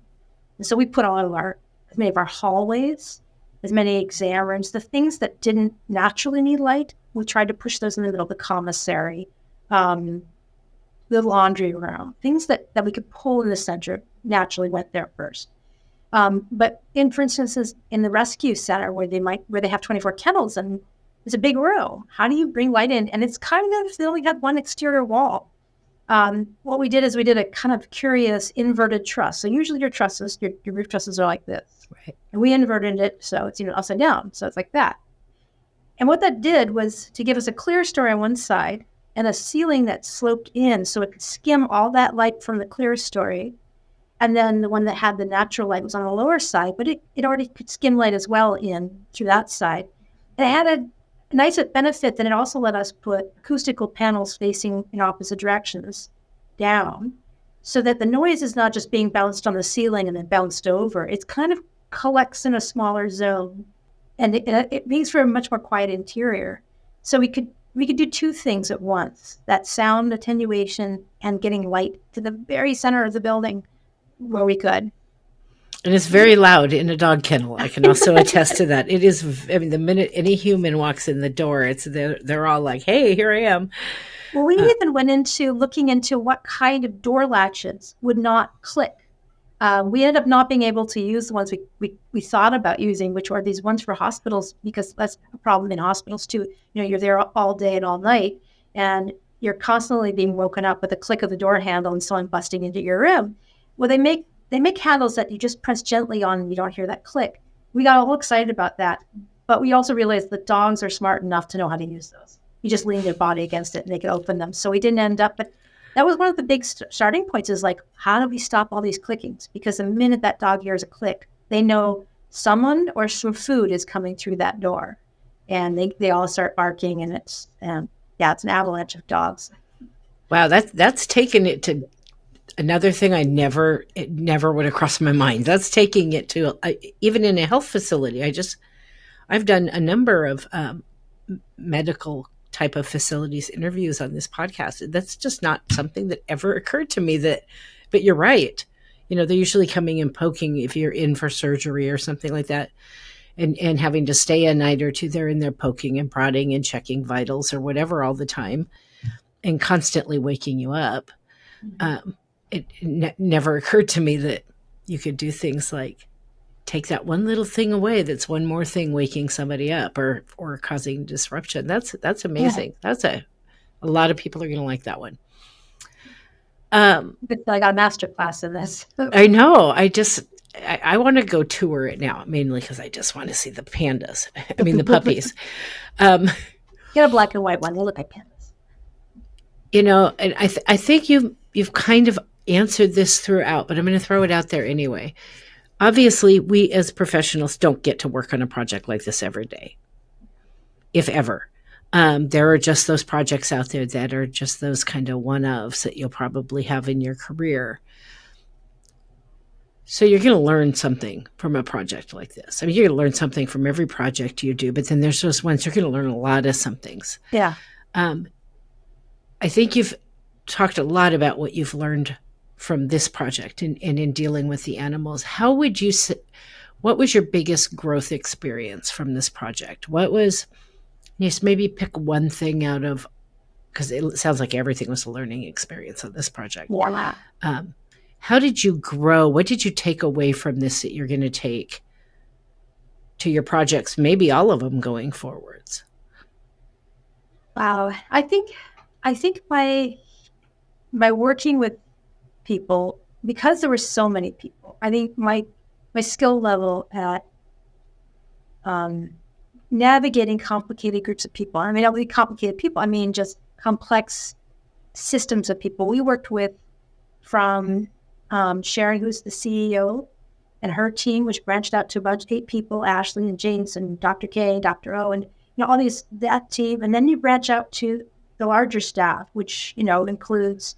and so we put as many of our hallways, as many exam rooms, the things that didn't naturally need light, we tried to push those in the middle of the commissary, the laundry room, things that we could pull in the center naturally went there first. But for instance, in the rescue center where they have 24 kennels and it's a big room, how do you bring light in? And it's kind of, they only had one exterior wall. What we did is we did a kind of curious inverted truss. So usually your trusses, your roof trusses are like this. Right. And we inverted it so it's upside down. So it's like that. And what that did was to give us a clear story on one side and a ceiling that sloped in so it could skim all that light from the clear story. And then the one that had the natural light was on the lower side, but it already could skim light as well in through that side. And it had a nice benefit that it also let us put acoustical panels facing in opposite directions down, so that the noise is not just being bounced on the ceiling and then bounced over. It's kind of collects in a smaller zone, and it makes for a much more quiet interior. So we could do two things at once: that sound attenuation and getting light to the very center of the building where we could. And it's very loud in a dog kennel. I can also attest to that. It is. I mean, the minute any human walks in the door, they're all like, "Hey, here I am." Well, we even went into looking into what kind of door latches would not click. We ended up not being able to use the ones we thought about using, which are these ones for hospitals, because that's a problem in hospitals too. You're there all day and all night, and you're constantly being woken up with the click of the door handle and someone busting into your room. Well, they make handles that you just press gently on and you don't hear that click. We got all excited about that, but we also realized that dogs are smart enough to know how to use those. You just lean their body against it and they can open them. So we didn't end up, but that was one of the big starting points, is like, how do we stop all these clickings? Because the minute that dog hears a click, they know someone or some food is coming through that door, and they all start barking, and it's an avalanche of dogs. Wow, that's taken it to another thing it never would have crossed my mind. That's taking it to even in a health facility. I've done a number of medical type of facilities interviews on this podcast. That's just not something that ever occurred to me. But you're right. They're usually coming and poking if you're in for surgery or something like that, and having to stay a night or two. They're in there poking and prodding and checking vitals or whatever all the time, and constantly waking you up. Mm-hmm. It never occurred to me that you could do things like take that one little thing away. That's one more thing waking somebody up or causing disruption. That's amazing. Yeah. That's a lot of people are going to like that one. I got a master class in this. I know. I want to go tour it now, mainly because I just want to see the pandas. I mean, the puppies. Get a black and white one. They look like pandas. And I think you've kind of answered this throughout, but I'm going to throw it out there anyway. Obviously, we as professionals don't get to work on a project like this every day, if ever. There are just those projects out there that are just those kind of one-ofs that you'll probably have in your career. So you're going to learn something from a project like this. I mean, you're going to learn something from every project you do, but then there's those ones you're going to learn a lot of some things. Yeah. I think you've talked a lot about what you've learned from this project and in dealing with the animals. What was your biggest growth experience from this project? Just maybe pick one thing out of, because it sounds like everything was a learning experience on this project. Yeah. How did you grow? What did you take away from this that you're going to take to your projects, maybe all of them going forwards? Wow. I think by working with people, because there were so many people, I think my skill level at navigating complicated groups of people, I mean, not really complicated people, I mean just complex systems of people. We worked with, from Sharon, who's the CEO and her team, which branched out to about 8 people, Ashley and James and Dr. K, Dr. O, and all these, that team. And then you branch out to the larger staff, which, includes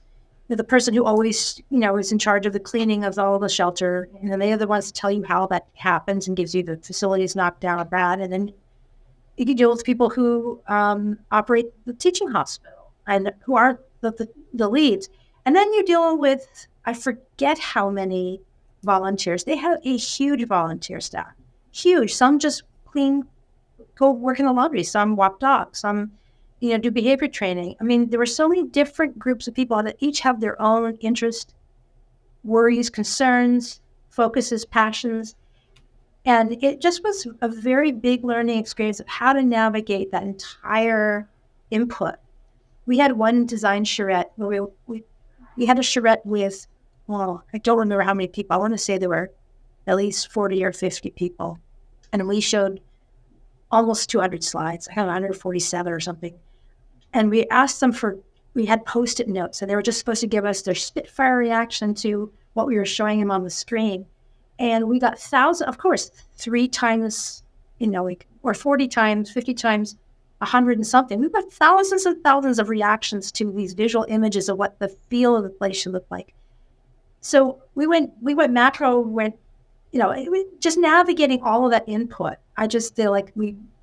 the person who always, is in charge of the cleaning of all the shelter. And then they are the ones to tell you how that happens and gives you the facilities knocked down or bad. And then you can deal with people who operate the teaching hospital and who are the leads. And then you deal with, I forget how many volunteers. They have a huge volunteer staff, huge. Some just go work in the laundry. Some walk dogs. Some, do behavior training. I mean, there were so many different groups of people that each have their own interest, worries, concerns, focuses, passions. And it just was a very big learning experience of how to navigate that entire input. We had one design charrette where we had a charrette with, I don't remember how many people. I want to say there were at least 40 or 50 people. And we showed almost 200 slides, I had 147 or something. And we asked them we had Post-it notes, and they were just supposed to give us their spitfire reaction to what we were showing them on the screen. And we got thousands, of course, 3 times, or 40 times, 50 times, 100 and something. We've got thousands and thousands of reactions to these visual images of what the feel of the place should look like. So we went macro, just navigating all of that input. I just feel like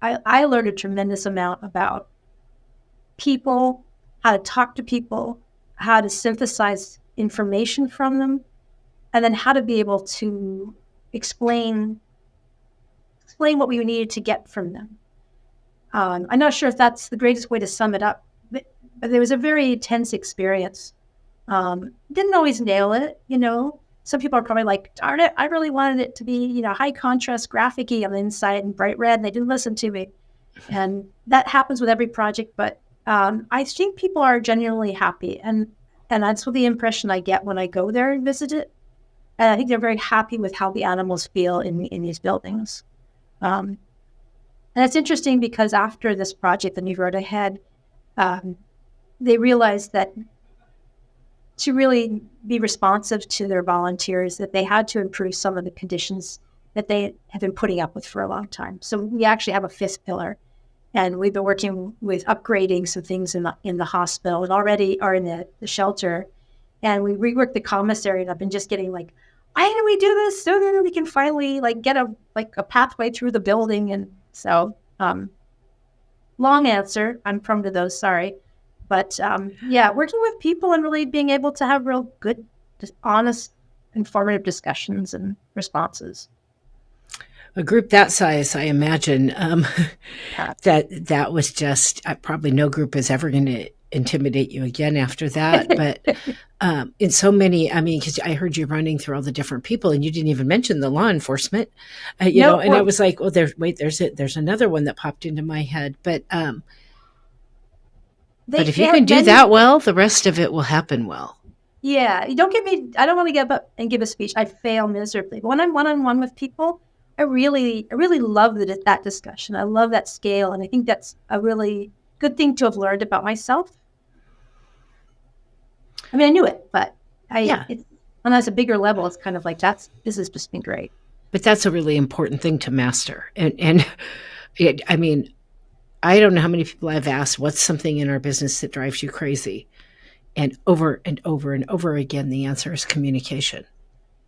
I learned a tremendous amount about people, how to talk to people, how to synthesize information from them, and then how to be able to explain what we needed to get from them. I'm not sure if that's the greatest way to sum it up, but it was a very intense experience. Didn't always nail it, Some people are probably like, darn it, I really wanted it to be, high contrast, graphic-y on the inside and bright red, and they didn't listen to me. And that happens with every project, but I think people are genuinely happy. And that's what the impression I get when I go there and visit it. And I think they're very happy with how the animals feel in these buildings. And it's interesting because after this project that we wrote ahead, they realized that to really be responsive to their volunteers, that they had to improve some of the conditions that they have been putting up with for a long time. So we actually have a 5th pillar, and we've been working with upgrading some things in the hospital and already are in the shelter. And we reworked the commissary, and I've been just getting like, why do we do this so that we can finally get a pathway through the building? And so, long answer. I'm prone to those. Sorry. But working with people and really being able to have real good, just honest, informative discussions and responses. A group that size, I imagine, that was just, probably no group is ever going to intimidate you again after that. But in so many, because I heard you running through all the different people, and you didn't even mention the law enforcement, and I was like, well, there's another one that popped into my head. But if you can do that well, the rest of it will happen well. Yeah. I don't want to get up and give a speech. I fail miserably. But when I'm one-on-one with people, I really love that discussion. I love that scale. And I think that's a really good thing to have learned about myself. I mean, I knew it, but when that's a bigger level, it's kind of like, this has just been great. But that's a really important thing to master. And I don't know how many people I've asked, what's something in our business that drives you crazy? And over and over and over again, the answer is communication.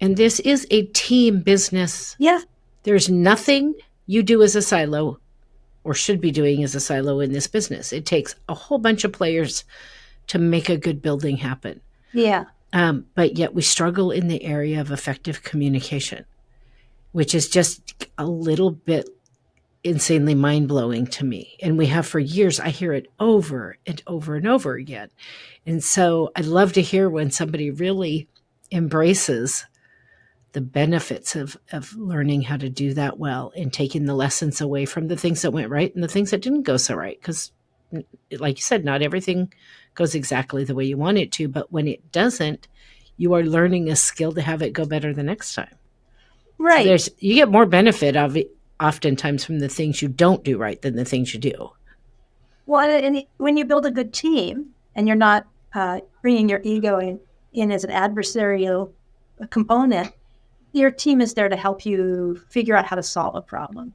And this is a team business. Yeah. There's nothing you do as a silo or should be doing as a silo in this business. It takes a whole bunch of players to make a good building happen. Yeah. But yet we struggle in the area of effective communication, which is just a little bit insanely mind-blowing to me. And we have for years. I hear it over and over and over again. And so I'd love to hear when somebody really embraces the benefits of learning how to do that well and taking the lessons away from the things that went right and the things that didn't go so right. Because like you said, not everything goes exactly the way you want it to, but when it doesn't, you are learning a skill to have it go better the next time. Right. So you get more benefit of it oftentimes from the things you don't do right than the things you do. Well, and when you build a good team and you're not bringing your ego in as an adversarial component, your team is there to help you figure out how to solve a problem.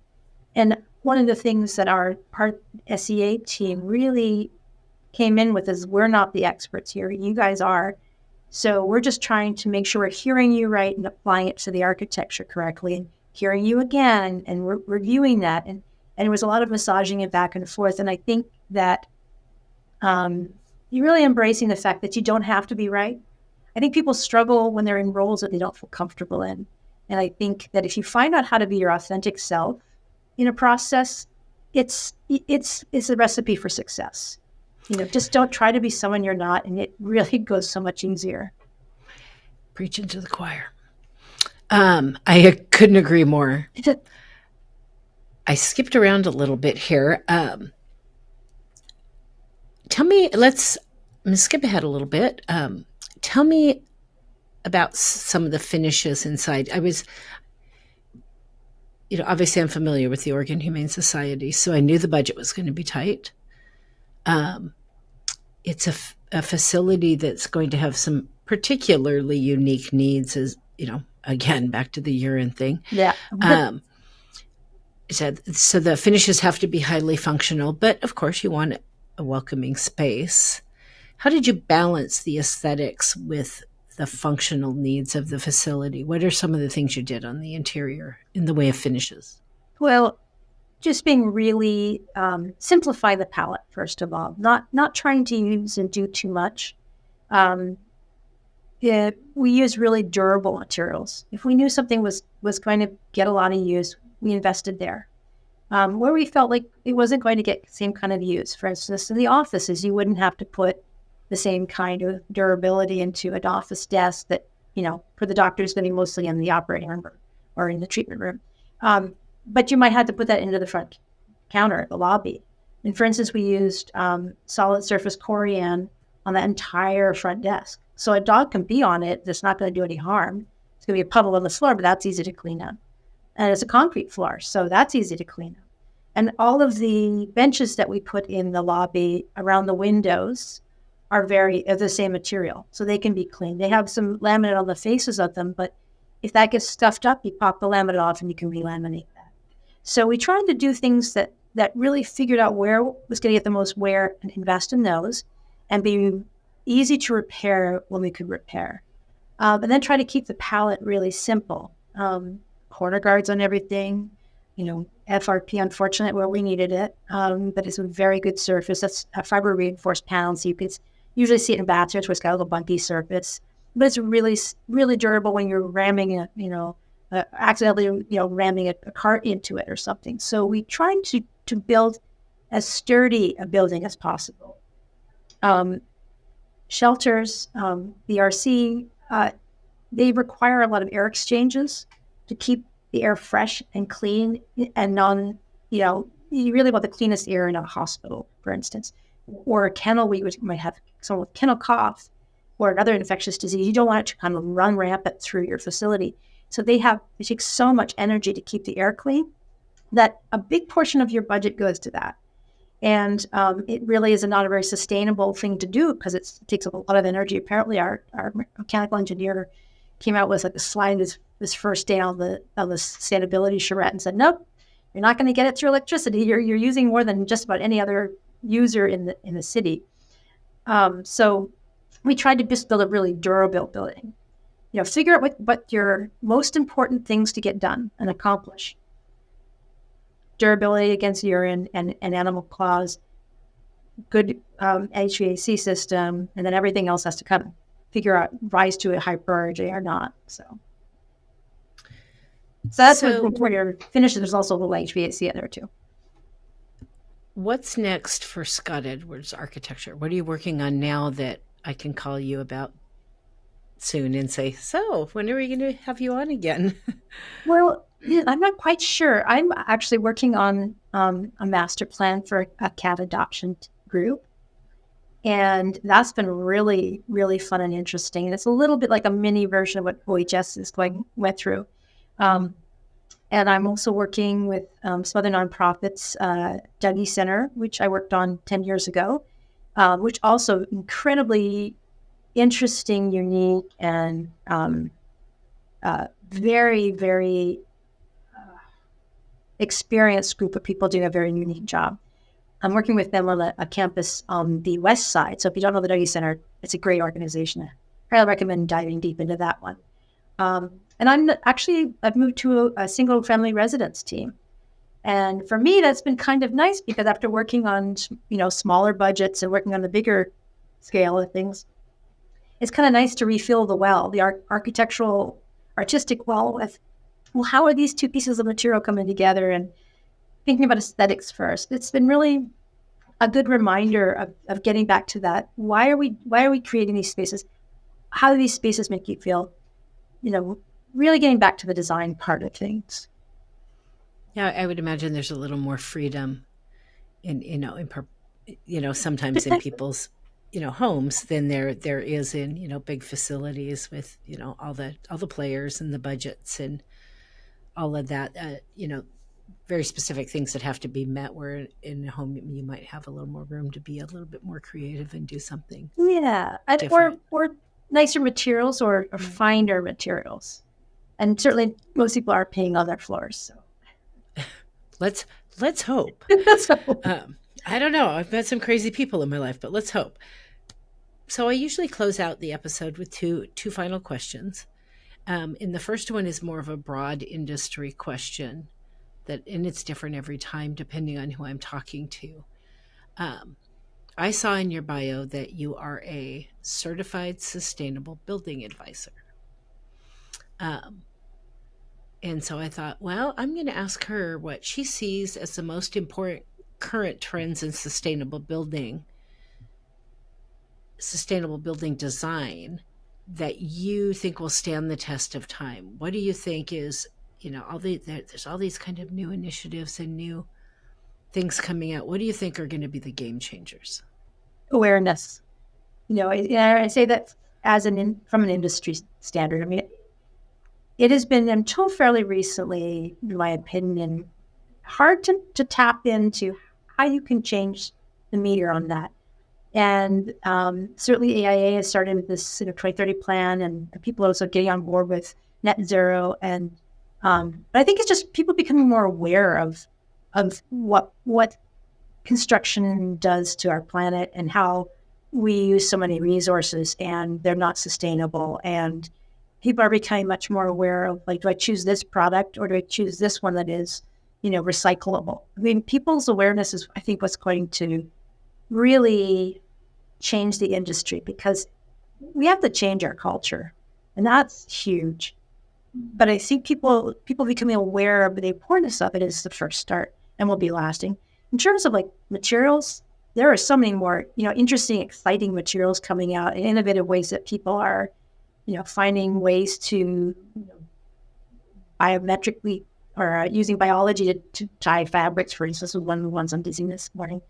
And one of the things that our SEA team really came in with is we're not the experts here. You guys are. So we're just trying to make sure we're hearing you right and applying it to the architecture correctly, and hearing you again, and we're reviewing that. And it was a lot of massaging it back and forth. And I think that you're really embracing the fact that you don't have to be right. I think people struggle when they're in roles that they don't feel comfortable in. And I think that if you find out how to be your authentic self in a process, it's a recipe for success. Just don't try to be someone you're not, and it really goes so much easier. Preaching to the choir. I couldn't agree more. I skipped around a little bit here. Tell me, I'm going to skip ahead a little bit. Tell me about some of the finishes inside. I was, obviously I'm familiar with the Oregon Humane Society, so I knew the budget was going to be tight. It's a facility that's going to have some particularly unique needs, as again, back to the urine thing. Yeah. So the finishes have to be highly functional, but of course you want a welcoming space. How did you balance the aesthetics with the functional needs of the facility? What are some of the things you did on the interior in the way of finishes? Well, just being really simplify the palette, first of all, not trying to use and do too much. We use really durable materials. If we knew something was going to get a lot of use, we invested there. Where we felt like it wasn't going to get the same kind of use, for instance, in the offices, you wouldn't have to put the same kind of durability into an office desk that, for the doctor is going to be mostly in the operating room or in the treatment room. But you might have to put that into the front counter, the lobby. And for instance, we used solid surface corian on the entire front desk. So a dog can be on it. That's not going to do any harm. It's going to be a puddle on the floor, but that's easy to clean up. And it's a concrete floor, so that's easy to clean up. And all of the benches that we put in the lobby around the windows are the same material, so they can be cleaned. They have some laminate on the faces of them, but if that gets stuffed up, you pop the laminate off and you can relaminate that. So we tried to do things that really figured out where was going to get the most wear and invest in those, and be easy to repair when we could repair. And then try to keep the palette really simple. Corner guards on everything, FRP, unfortunate where we needed it, but it's a very good surface. That's a fiber reinforced panel, so you could usually see it in bathrooms where it's got a little bunky surface, but it's really, really durable when you're ramming accidentally, ramming a cart into it or something. So we tried to build as sturdy a building as possible. Shelters, the RC, they require a lot of air exchanges to keep the air fresh and clean and you really want the cleanest air in a hospital, for instance, or a kennel. We might have someone with kennel cough or another infectious disease. You don't want it to kind of run rampant through your facility. So it takes so much energy to keep the air clean that a big portion of your budget goes to that. And it really is not a very sustainable thing to do because it takes up a lot of energy. Apparently our mechanical engineer came out with like a slide this first day on the sustainability charrette and said, nope, you're not going to get it through electricity. You're using more than just about any other user in the city. So we tried to just build a really durable building. Figure out what your most important things to get done and accomplish. Durability against urine and animal claws, good HVAC system, and then everything else has to kind of figure out rise to a high priority or not. So that's where your finishes. There's also a little HVAC in there too. What's next for Scott Edwards Architecture? What are you working on now that I can call you about soon and say, so when are we going to have you on again? Well, I'm not quite sure. I'm actually working on a master plan for a cat adoption group. And that's been really, really fun and interesting. And it's a little bit like a mini version of what OHS went through. And I'm also working with some other nonprofits, Dougie Center, which I worked on 10 years ago, which also incredibly interesting, unique, and very, very experienced group of people doing a very unique job. I'm working with them on a campus on the west side. So if you don't know the Dougie Center, it's a great organization. I highly recommend diving deep into that one. And I've moved to a single family residence team. And for me, that's been kind of nice because after working on, smaller budgets and working on the bigger scale of things, it's kind of nice to refill the well, the artistic well with, well, how are these two pieces of material coming together, and thinking about aesthetics first. It's been really a good reminder of getting back to that. Why are we creating these spaces? How do these spaces make you feel? Really getting back to the design part of things. Yeah, I would imagine there's a little more freedom sometimes in people's homes than there is in big facilities with all the players and the budgets and all of that. Very specific things that have to be met, where in a home you might have a little more room to be a little bit more creative and do something. Yeah, or nicer materials or finer materials. And certainly most people are paying on their floors. So let's hope. I don't know. I've met some crazy people in my life, but let's hope. So I usually close out the episode with two final questions. And the first one is more of a broad industry question. And it's different every time depending on who I'm talking to. I saw in your bio that you are a certified sustainable building advisor. And so I thought, well, I'm going to ask her what she sees as the most important current trends in sustainable building design that you think will stand the test of time. What do you think is there's all these kind of new initiatives and new things coming out. What do you think are going to be the game changers? Awareness. I say that from an industry standard. I mean, it has been until fairly recently, in my opinion, hard to tap into how you can change the meter on that. And certainly AIA has started with this 2030 plan, and people are also getting on board with net zero. And but I think it's just people becoming more aware of what construction does to our planet and how we use so many resources and they're not sustainable. And people are becoming much more aware of, do I choose this product or do I choose this one that is, recyclable? I mean, people's awareness is, I think, what's going to really change the industry, because we have to change our culture, and that's huge. But I think people becoming aware of the importance of it is the first start and will be lasting. In terms of materials, there are so many more, interesting, exciting materials coming out in innovative ways that people are, finding ways to biometrically or using biology to tie fabrics, for instance, was one of the ones I'm using this morning.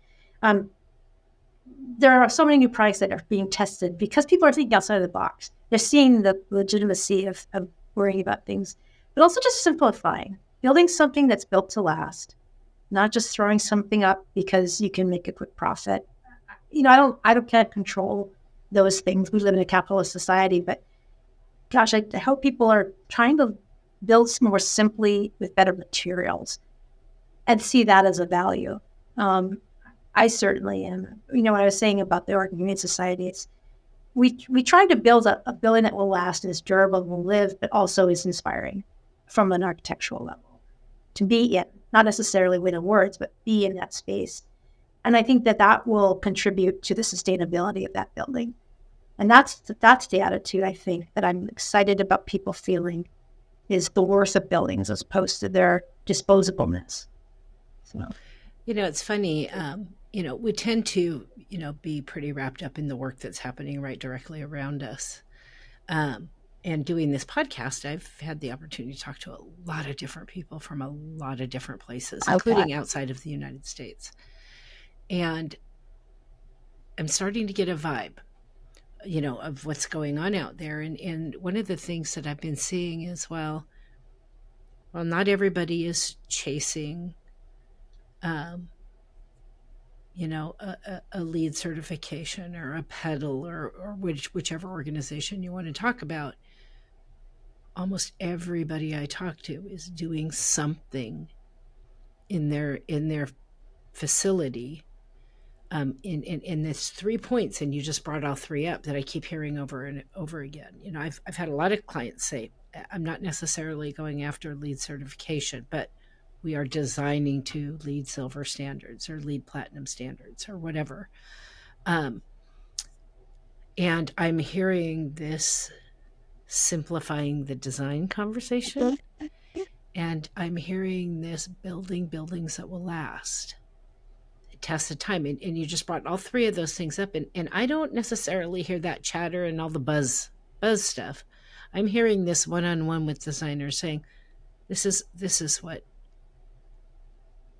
There are so many new products that are being tested because people are thinking outside of the box. They're seeing the legitimacy of worrying about things, but also just simplifying, building something that's built to last, not just throwing something up because you can make a quick profit. I can't control those things. We live in a capitalist society, but gosh, I hope people are trying to build more simply with better materials and see that as a value. I certainly am. What I was saying about the Oregon Humane Society, we try to build a building that will last and is durable and will live, but also is inspiring from an architectural level to be in, not necessarily win awards, but be in that space. And I think that will contribute to the sustainability of that building. And that's the attitude, I think, that I'm excited about people feeling is the worth of buildings as opposed to their disposableness. So. It's funny, we tend to, be pretty wrapped up in the work that's happening right directly around us. And doing this podcast, I've had the opportunity to talk to a lot of different people from a lot of different places, including outside of the United States. And I'm starting to get a vibe, of what's going on out there. And one of the things that I've been seeing is, well, not everybody is chasing a LEED certification or a pedal or whichever organization you want to talk about. almost everybody I talk to is doing something in their facility. In this 3 points, and you just brought all three up that I keep hearing over and over again. I've had a lot of clients say, I'm not necessarily going after LEED certification, but we are designing to LEED silver standards or LEED platinum standards or whatever. And I'm hearing this simplifying the design conversation, and I'm hearing this building buildings that will last test of time. And you just brought all three of those things up. And I don't necessarily hear that chatter and all the buzz stuff. I'm hearing this one-on-one with designers saying, this is what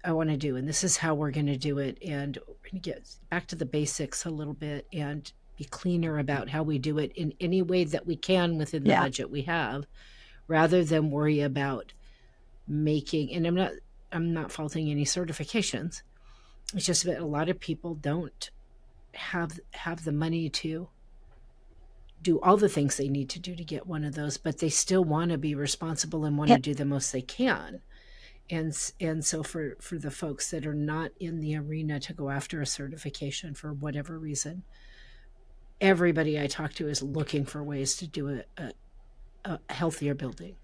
I want to do, and this is how we're going to do it. And we're going to get back to the basics a little bit and be cleaner about how we do it in any way that we can within the budget we have, rather than worry about making, and I'm not faulting any certifications. It's just that a lot of people don't have the money to do all the things they need to do to get one of those, but they still want to be responsible and want to do the most they can. And so for the folks that are not in the arena to go after a certification for whatever reason, everybody I talk to is looking for ways to do a healthier building,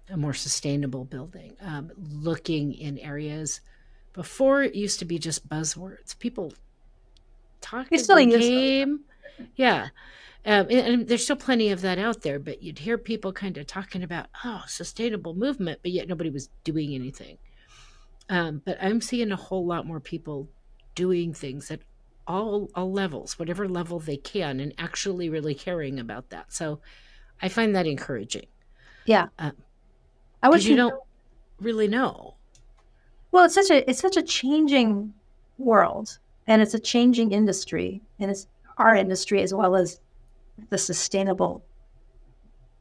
a more sustainable building, looking in areas. Before, it used to be just buzzwords. People talk the game. Yeah. And there's still plenty of that out there, but you'd hear people kind of talking about, sustainable movement, but yet nobody was doing anything. But I'm seeing a whole lot more people doing things at all levels, whatever level they can, and actually really caring about that. So I find that encouraging. Yeah. I wish you don't really know. Well, it's such a changing world, and it's a changing industry, and it's our industry as well as the sustainable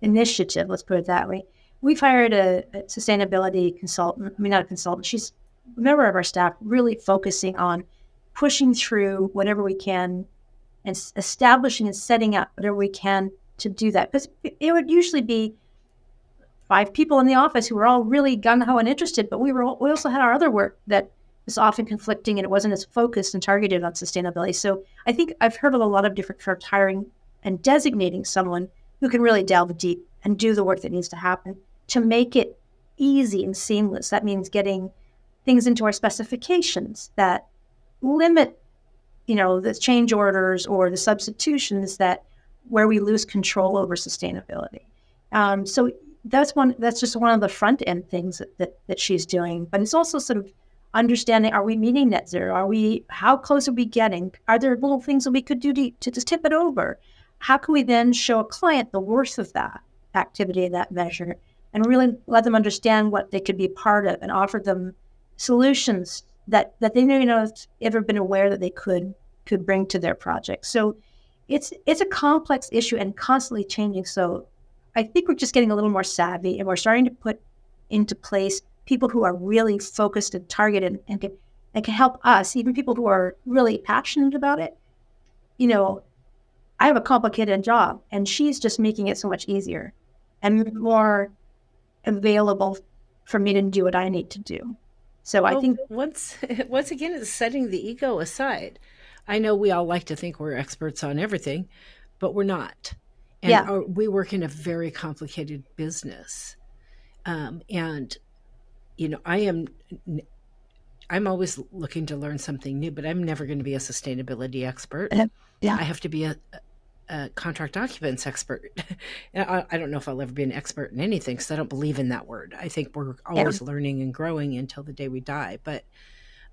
initiative. Let's put it that way. We've hired a sustainability consultant. I mean, not a consultant. She's a member of our staff, really focusing on pushing through whatever we can and establishing and setting up whatever we can to do that. Because it would usually be 5 people in the office who were all really gung-ho and interested, but we also had our other work that was often conflicting, and it wasn't as focused and targeted on sustainability. So I think I've heard of a lot of different firms hiring and designating someone who can really delve deep and do the work that needs to happen to make it easy and seamless. That means getting things into our specifications that limit, the change orders or the substitutions where we lose control over sustainability. So that's just one of the front end things that she's doing. But it's also sort of understanding, are we meeting net zero? How close are we getting? Are there little things that we could do to just tip it over? How can we then show a client the worth of that activity, that measure, and really let them understand what they could be part of and offer them solutions that they may not have ever been aware that they could bring to their project. So it's a complex issue and constantly changing. So I think we're just getting a little more savvy, and we're starting to put into place people who are really focused and targeted and can help us, even people who are really passionate about it. I have a complicated job, and she's just making it so much easier and more available for me to do what I need to do. So I think once again, it's setting the ego aside. I know we all like to think we're experts on everything, but we're not. And we work in a very complicated business. And I'm always looking to learn something new, but I'm never going to be a sustainability expert. I have to be a contract occupants expert. I don't know if I'll ever be an expert in anything, because I don't believe in that word. I think we're always learning and growing until the day we die. But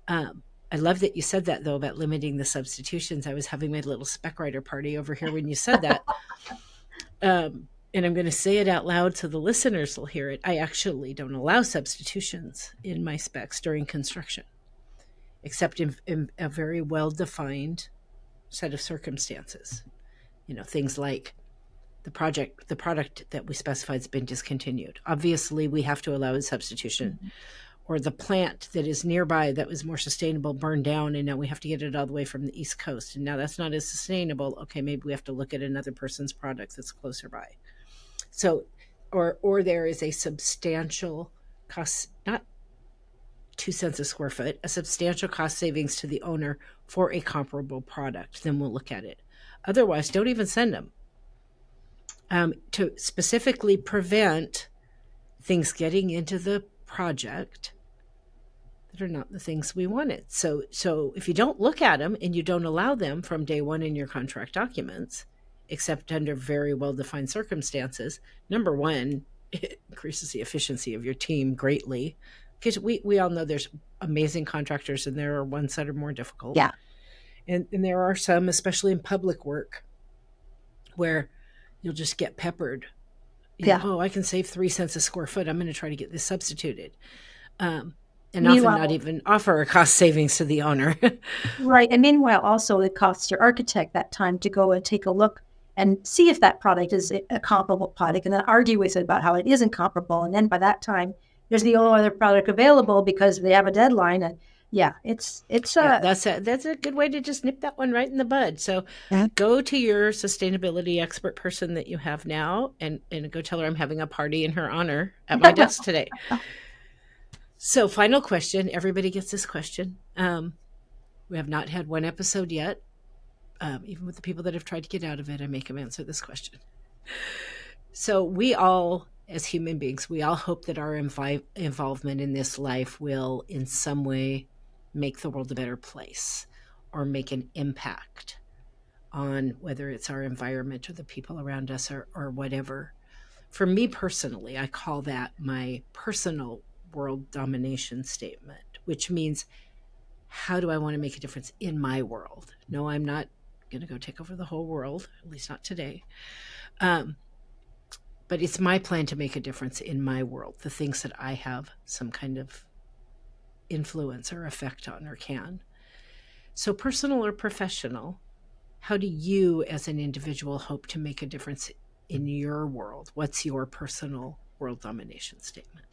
I love that you said that, though, about limiting the substitutions. I was having my little spec writer party over here when you said that. And I'm going to say it out loud so the listeners will hear it. I actually don't allow substitutions in my specs during construction, except in a very well-defined set of circumstances. Things like the product that we specified has been discontinued. Obviously, we have to allow a substitution. Mm-hmm. Or the plant that is nearby that was more sustainable burned down, and now we have to get it all the way from the East Coast. And now that's not as sustainable. Okay, maybe we have to look at another person's product that's closer by. So or there is a substantial cost, not 2 cents a square foot, a substantial cost savings to the owner for a comparable product, then we'll look at it. Otherwise, don't even send them. To specifically prevent things getting into the project that are not the things we wanted. So if you don't look at them and you don't allow them from day one in your contract documents, except under very well-defined circumstances, number one, it increases the efficiency of your team greatly, because we all know there's amazing contractors and there are ones that are more difficult. Yeah. And there are some, especially in public work, where you'll just get peppered. Oh, I can save 3 cents a square foot. I'm going to try to get this substituted. And often not even offer a cost savings to the owner. Right. And meanwhile, also it costs your architect that time to go and take a look and see if that product is a comparable product, and then argue with it about how it isn't comparable. And then by that time, there's the only other product available because they have a deadline. And that's a good way to just nip that one right in the bud. So go to your sustainability expert person that you have now and go tell her I'm having a party in her honor at my desk today. So final question. Everybody gets this question. We have not had one episode yet. Even with the people that have tried to get out of it, I make them answer this question. So we all, as human beings, we all hope that our involvement in this life will in some way make the world a better place or make an impact on whether it's our environment or the people around us or whatever. For me personally, I call that my personal world domination statement, which means how do I want to make a difference in my world? No, I'm not going to go take over the whole world, at least not today. But it's my plan to make a difference in my world, the things that I have some kind of influence or effect on or can. So personal or professional, how do you as an individual hope to make a difference in your world? What's your personal world domination statement?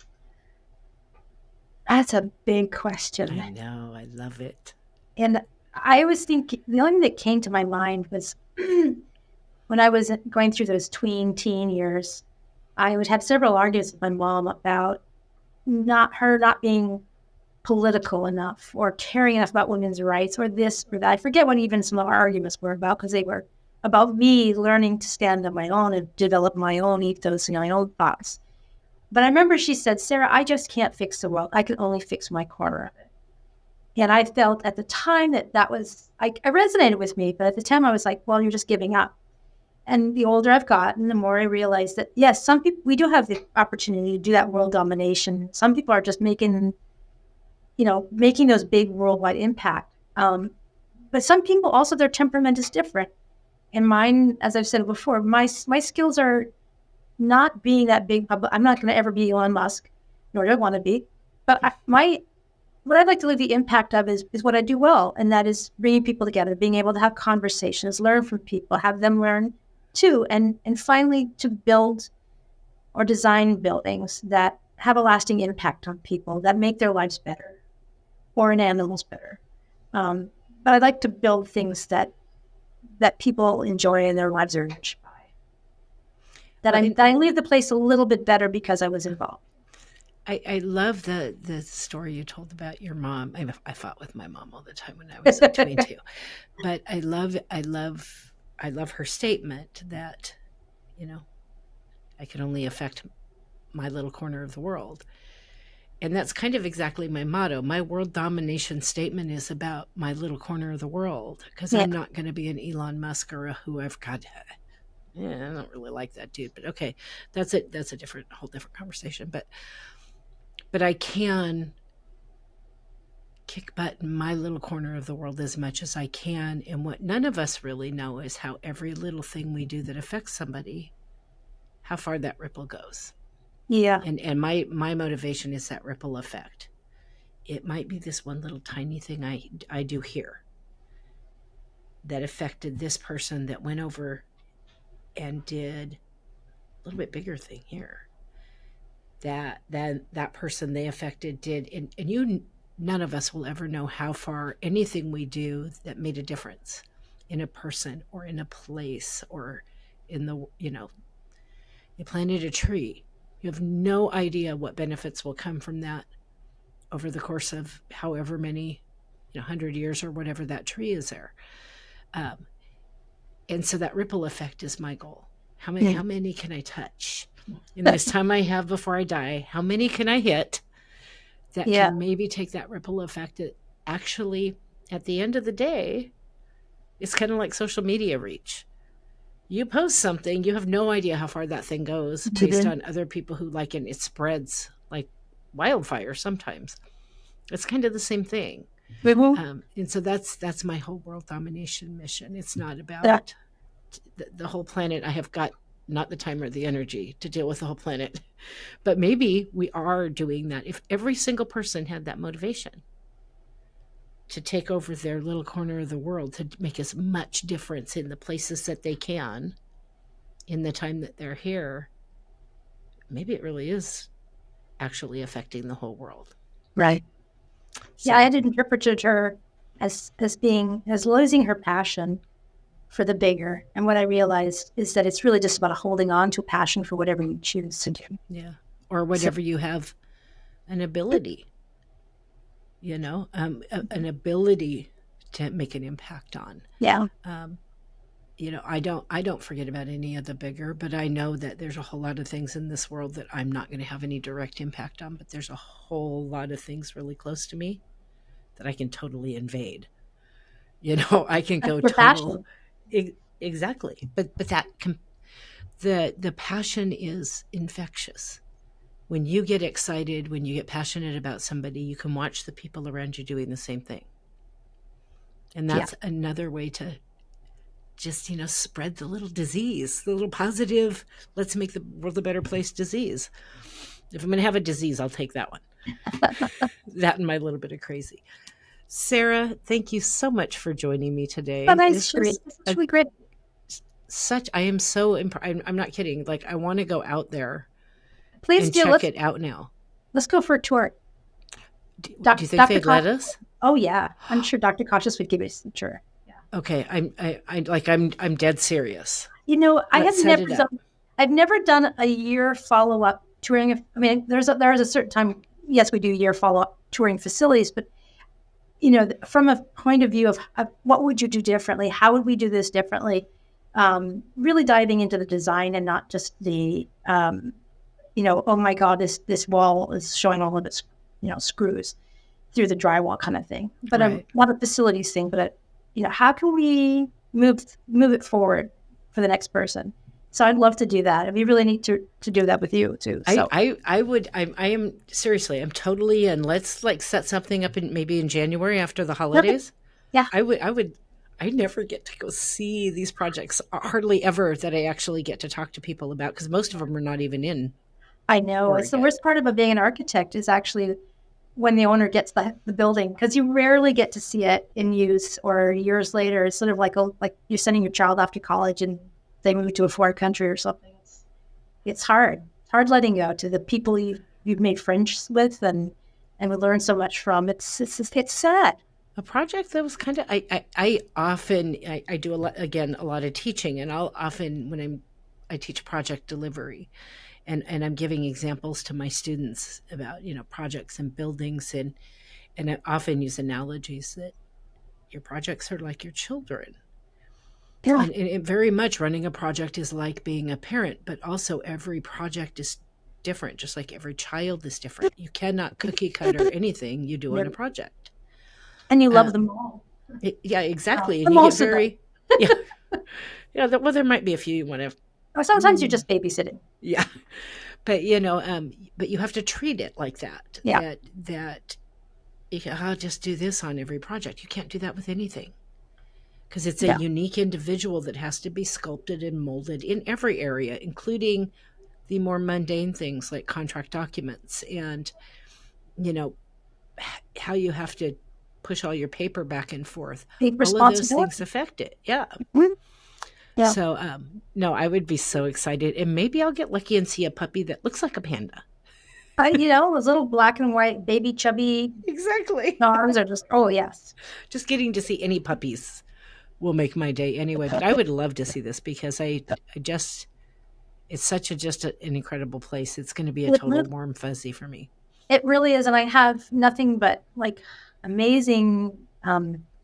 That's a big question. I know. I love it. And I was thinking, the only thing that came to my mind was when I was going through those teen years, I would have several arguments with my mom about her not being political enough or caring enough about women's rights or this or that. I forget what even some of our arguments were about, because they were about me learning to stand on my own and develop my own ethos and my own thoughts. But I remember she said, Sarah, I just can't fix the world. I can only fix my corner of it. And I felt at the time that was, I resonated with me, but at the time I was like, well, you're just giving up. And the older I've gotten, the more I realized that, yes, some people, we do have the opportunity to do that world domination. Some people are just making those big worldwide impact. But some people also, their temperament is different. And mine, as I've said before, my skills are not being that big public. I'm not going to ever be Elon Musk, nor do I want to be. But what I'd like to leave the impact of is what I do well, and that is bringing people together, being able to have conversations, learn from people, have them learn too, and finally to build or design buildings that have a lasting impact on people, that make their lives better or in animals better. But I'd like to build things that people enjoy and their lives are enriched by. That I leave the place a little bit better because I was involved. I love the story you told about your mom. I fought with my mom all the time when I was between two, but I love her statement that, I can only affect my little corner of the world. And that's kind of exactly my motto. My world domination statement is about my little corner of the world, because I'm not going to be an Elon Musk or a whoever. God, I don't really like that dude, but okay, that's it. That's a whole different conversation. But I can kick butt in my little corner of the world as much as I can. And what none of us really know is how every little thing we do that affects somebody, how far that ripple goes. Yeah. And my motivation is that ripple effect. It might be this one little tiny thing I do here that affected this person that went over and did a little bit bigger thing here. That person they affected did, and none of us will ever know how far anything we do that made a difference in a person or in a place or in the, you planted a tree. You have no idea what benefits will come from that over the course of however many, 100 years or whatever that tree is there. And so that ripple effect is my goal. How many can I touch in this time I have before I die? How many can I hit that can maybe take that ripple effect that actually, at the end of the day, it's kind of like social media reach. You post something, you have no idea how far that thing goes based on other people who like it. And it spreads like wildfire sometimes. It's kind of the same thing. And so that's my whole world domination mission. It's not about the whole planet. I have got not the time or the energy to deal with the whole planet. But maybe we are doing that. If every single person had that motivation to take over their little corner of the world, to make as much difference in the places that they can in the time that they're here, maybe it really is actually affecting the whole world. Right. So. Yeah, I had interpreted her as losing her passion for the bigger. And what I realized is that it's really just about holding on to a passion for whatever you choose to do. Yeah. Or whatever you have an ability, an ability to make an impact on. Yeah. I don't forget about any of the bigger, but I know that there's a whole lot of things in this world that I'm not going to have any direct impact on, but there's a whole lot of things really close to me that I can totally invade. I can go total. Exactly. But that the passion is infectious. When you get excited, when you get passionate about somebody, you can watch the people around you doing the same thing. And that's another way to just, spread the little disease, the little positive, let's make the world a better place disease. If I'm going to have a disease, I'll take that one. That and my little bit of crazy. Sarah, thank you so much for joining me today. Oh, nice, Cherise. It's really great. I am so I'm not kidding. Like, I want to go out there. Please and do. Check it out now. Let's go for a tour. Do you think they'd let us? Oh yeah, I'm sure Dr. Cautious would give us a tour. Yeah. Okay, I'm dead serious. I've never done a year follow up touring. I mean, there's a certain time. Yes, we do year follow up touring facilities, but from a point of view of what would you do differently? How would we do this differently? Really diving into the design and not just the, oh my God, this wall is showing all of its, screws through the drywall kind of thing. But right. Not a facilities thing, but how can we move it forward for the next person? So I'd love to do that. And we really need to do that with you too. So. I am seriously, I'm totally in. Let's set something up maybe in January after the holidays. Yeah. I never get to go see these projects, hardly ever that I actually get to talk to people about, because most of them are not even in. I know. Oregon. It's the worst part about being an architect is actually when the owner gets the building, because you rarely get to see it in use, or years later. It's sort of like you're sending your child off to college and they move to a foreign country or something. It's hard. It's hard letting go to the people you've made friends with and we learn so much from. It's sad. A project that was kind of, I often do a lot of teaching, and I'll often, when I teach project delivery, and I'm giving examples to my students about, projects and buildings, and I often use analogies that your projects are like your children. Yeah. And it very much running a project is like being a parent, but also every project is different, just like every child is different. You cannot cookie cutter anything you do on a project. And you love them all. Yeah, exactly. And you get very, well, there might be a few you want to. Or sometimes you're just babysitting. Yeah. But, but you have to treat it like that. Yeah. That I'll just do this on every project. You can't do that with anything. Because it's a unique individual that has to be sculpted and molded in every area, including the more mundane things like contract documents and, how you have to push all your paper back and forth. All of those things affect it. Yeah. Mm-hmm. Yeah. So, no, I would be so excited. And maybe I'll get lucky and see a puppy that looks like a panda. Those little black and white baby chubby. Exactly. Arms are just, oh, yes. Just getting to see any puppies will make my day anyway. But I would love to see this because it It's such an incredible place. It's going to be a It total warm fuzzy for me. It really is. And I have nothing but like amazing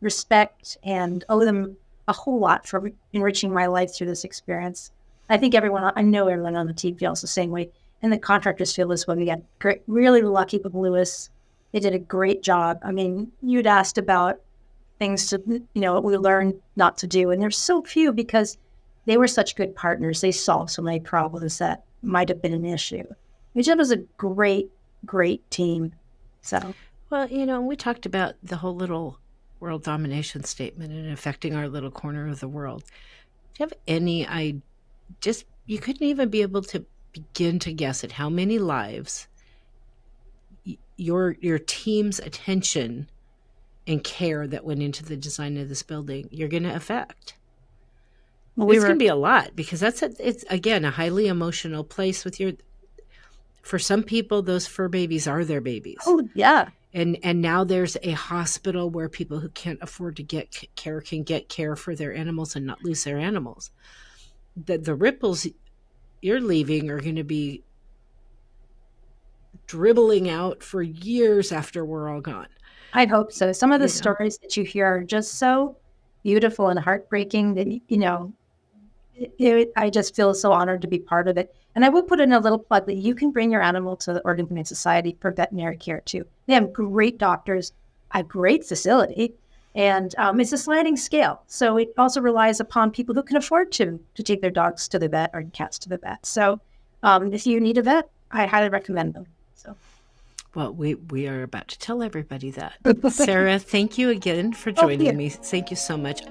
respect and owe them a whole lot for enriching my life through this experience. I think I know everyone on the team feels the same way. And the contractors feel this way. We got really lucky with Lewis. They did a great job. I mean, you'd asked about things what we learned not to do. And there's so few because they were such good partners. They solved so many problems that might have been an issue. It was a great team. So, well, we talked about the whole little world domination statement and affecting our little corner of the world. Do you have any you couldn't even be able to begin to guess at how many lives your team's attention and care that went into the design of this building you're going to affect? Well, it's going to be a lot because it's again a highly emotional place for some people those fur babies are their babies. Oh yeah. And now there's a hospital where people who can't afford to get care can get care for their animals and not lose their animals. The ripples you're leaving are going to be dribbling out for years after we're all gone. I hope so. Some of the stories that you hear are just so beautiful and heartbreaking that, I just feel so honored to be part of it. And I will put in a little plug that you can bring your animal to the Oregon Humane Society for veterinary care too. They have great doctors, a great facility, and it's a sliding scale. So it also relies upon people who can afford to take their dogs to the vet or cats to the vet. So if you need a vet, I highly recommend them. So. Well, we are about to tell everybody that. Sarah, thank you again for joining me. Thank you so much.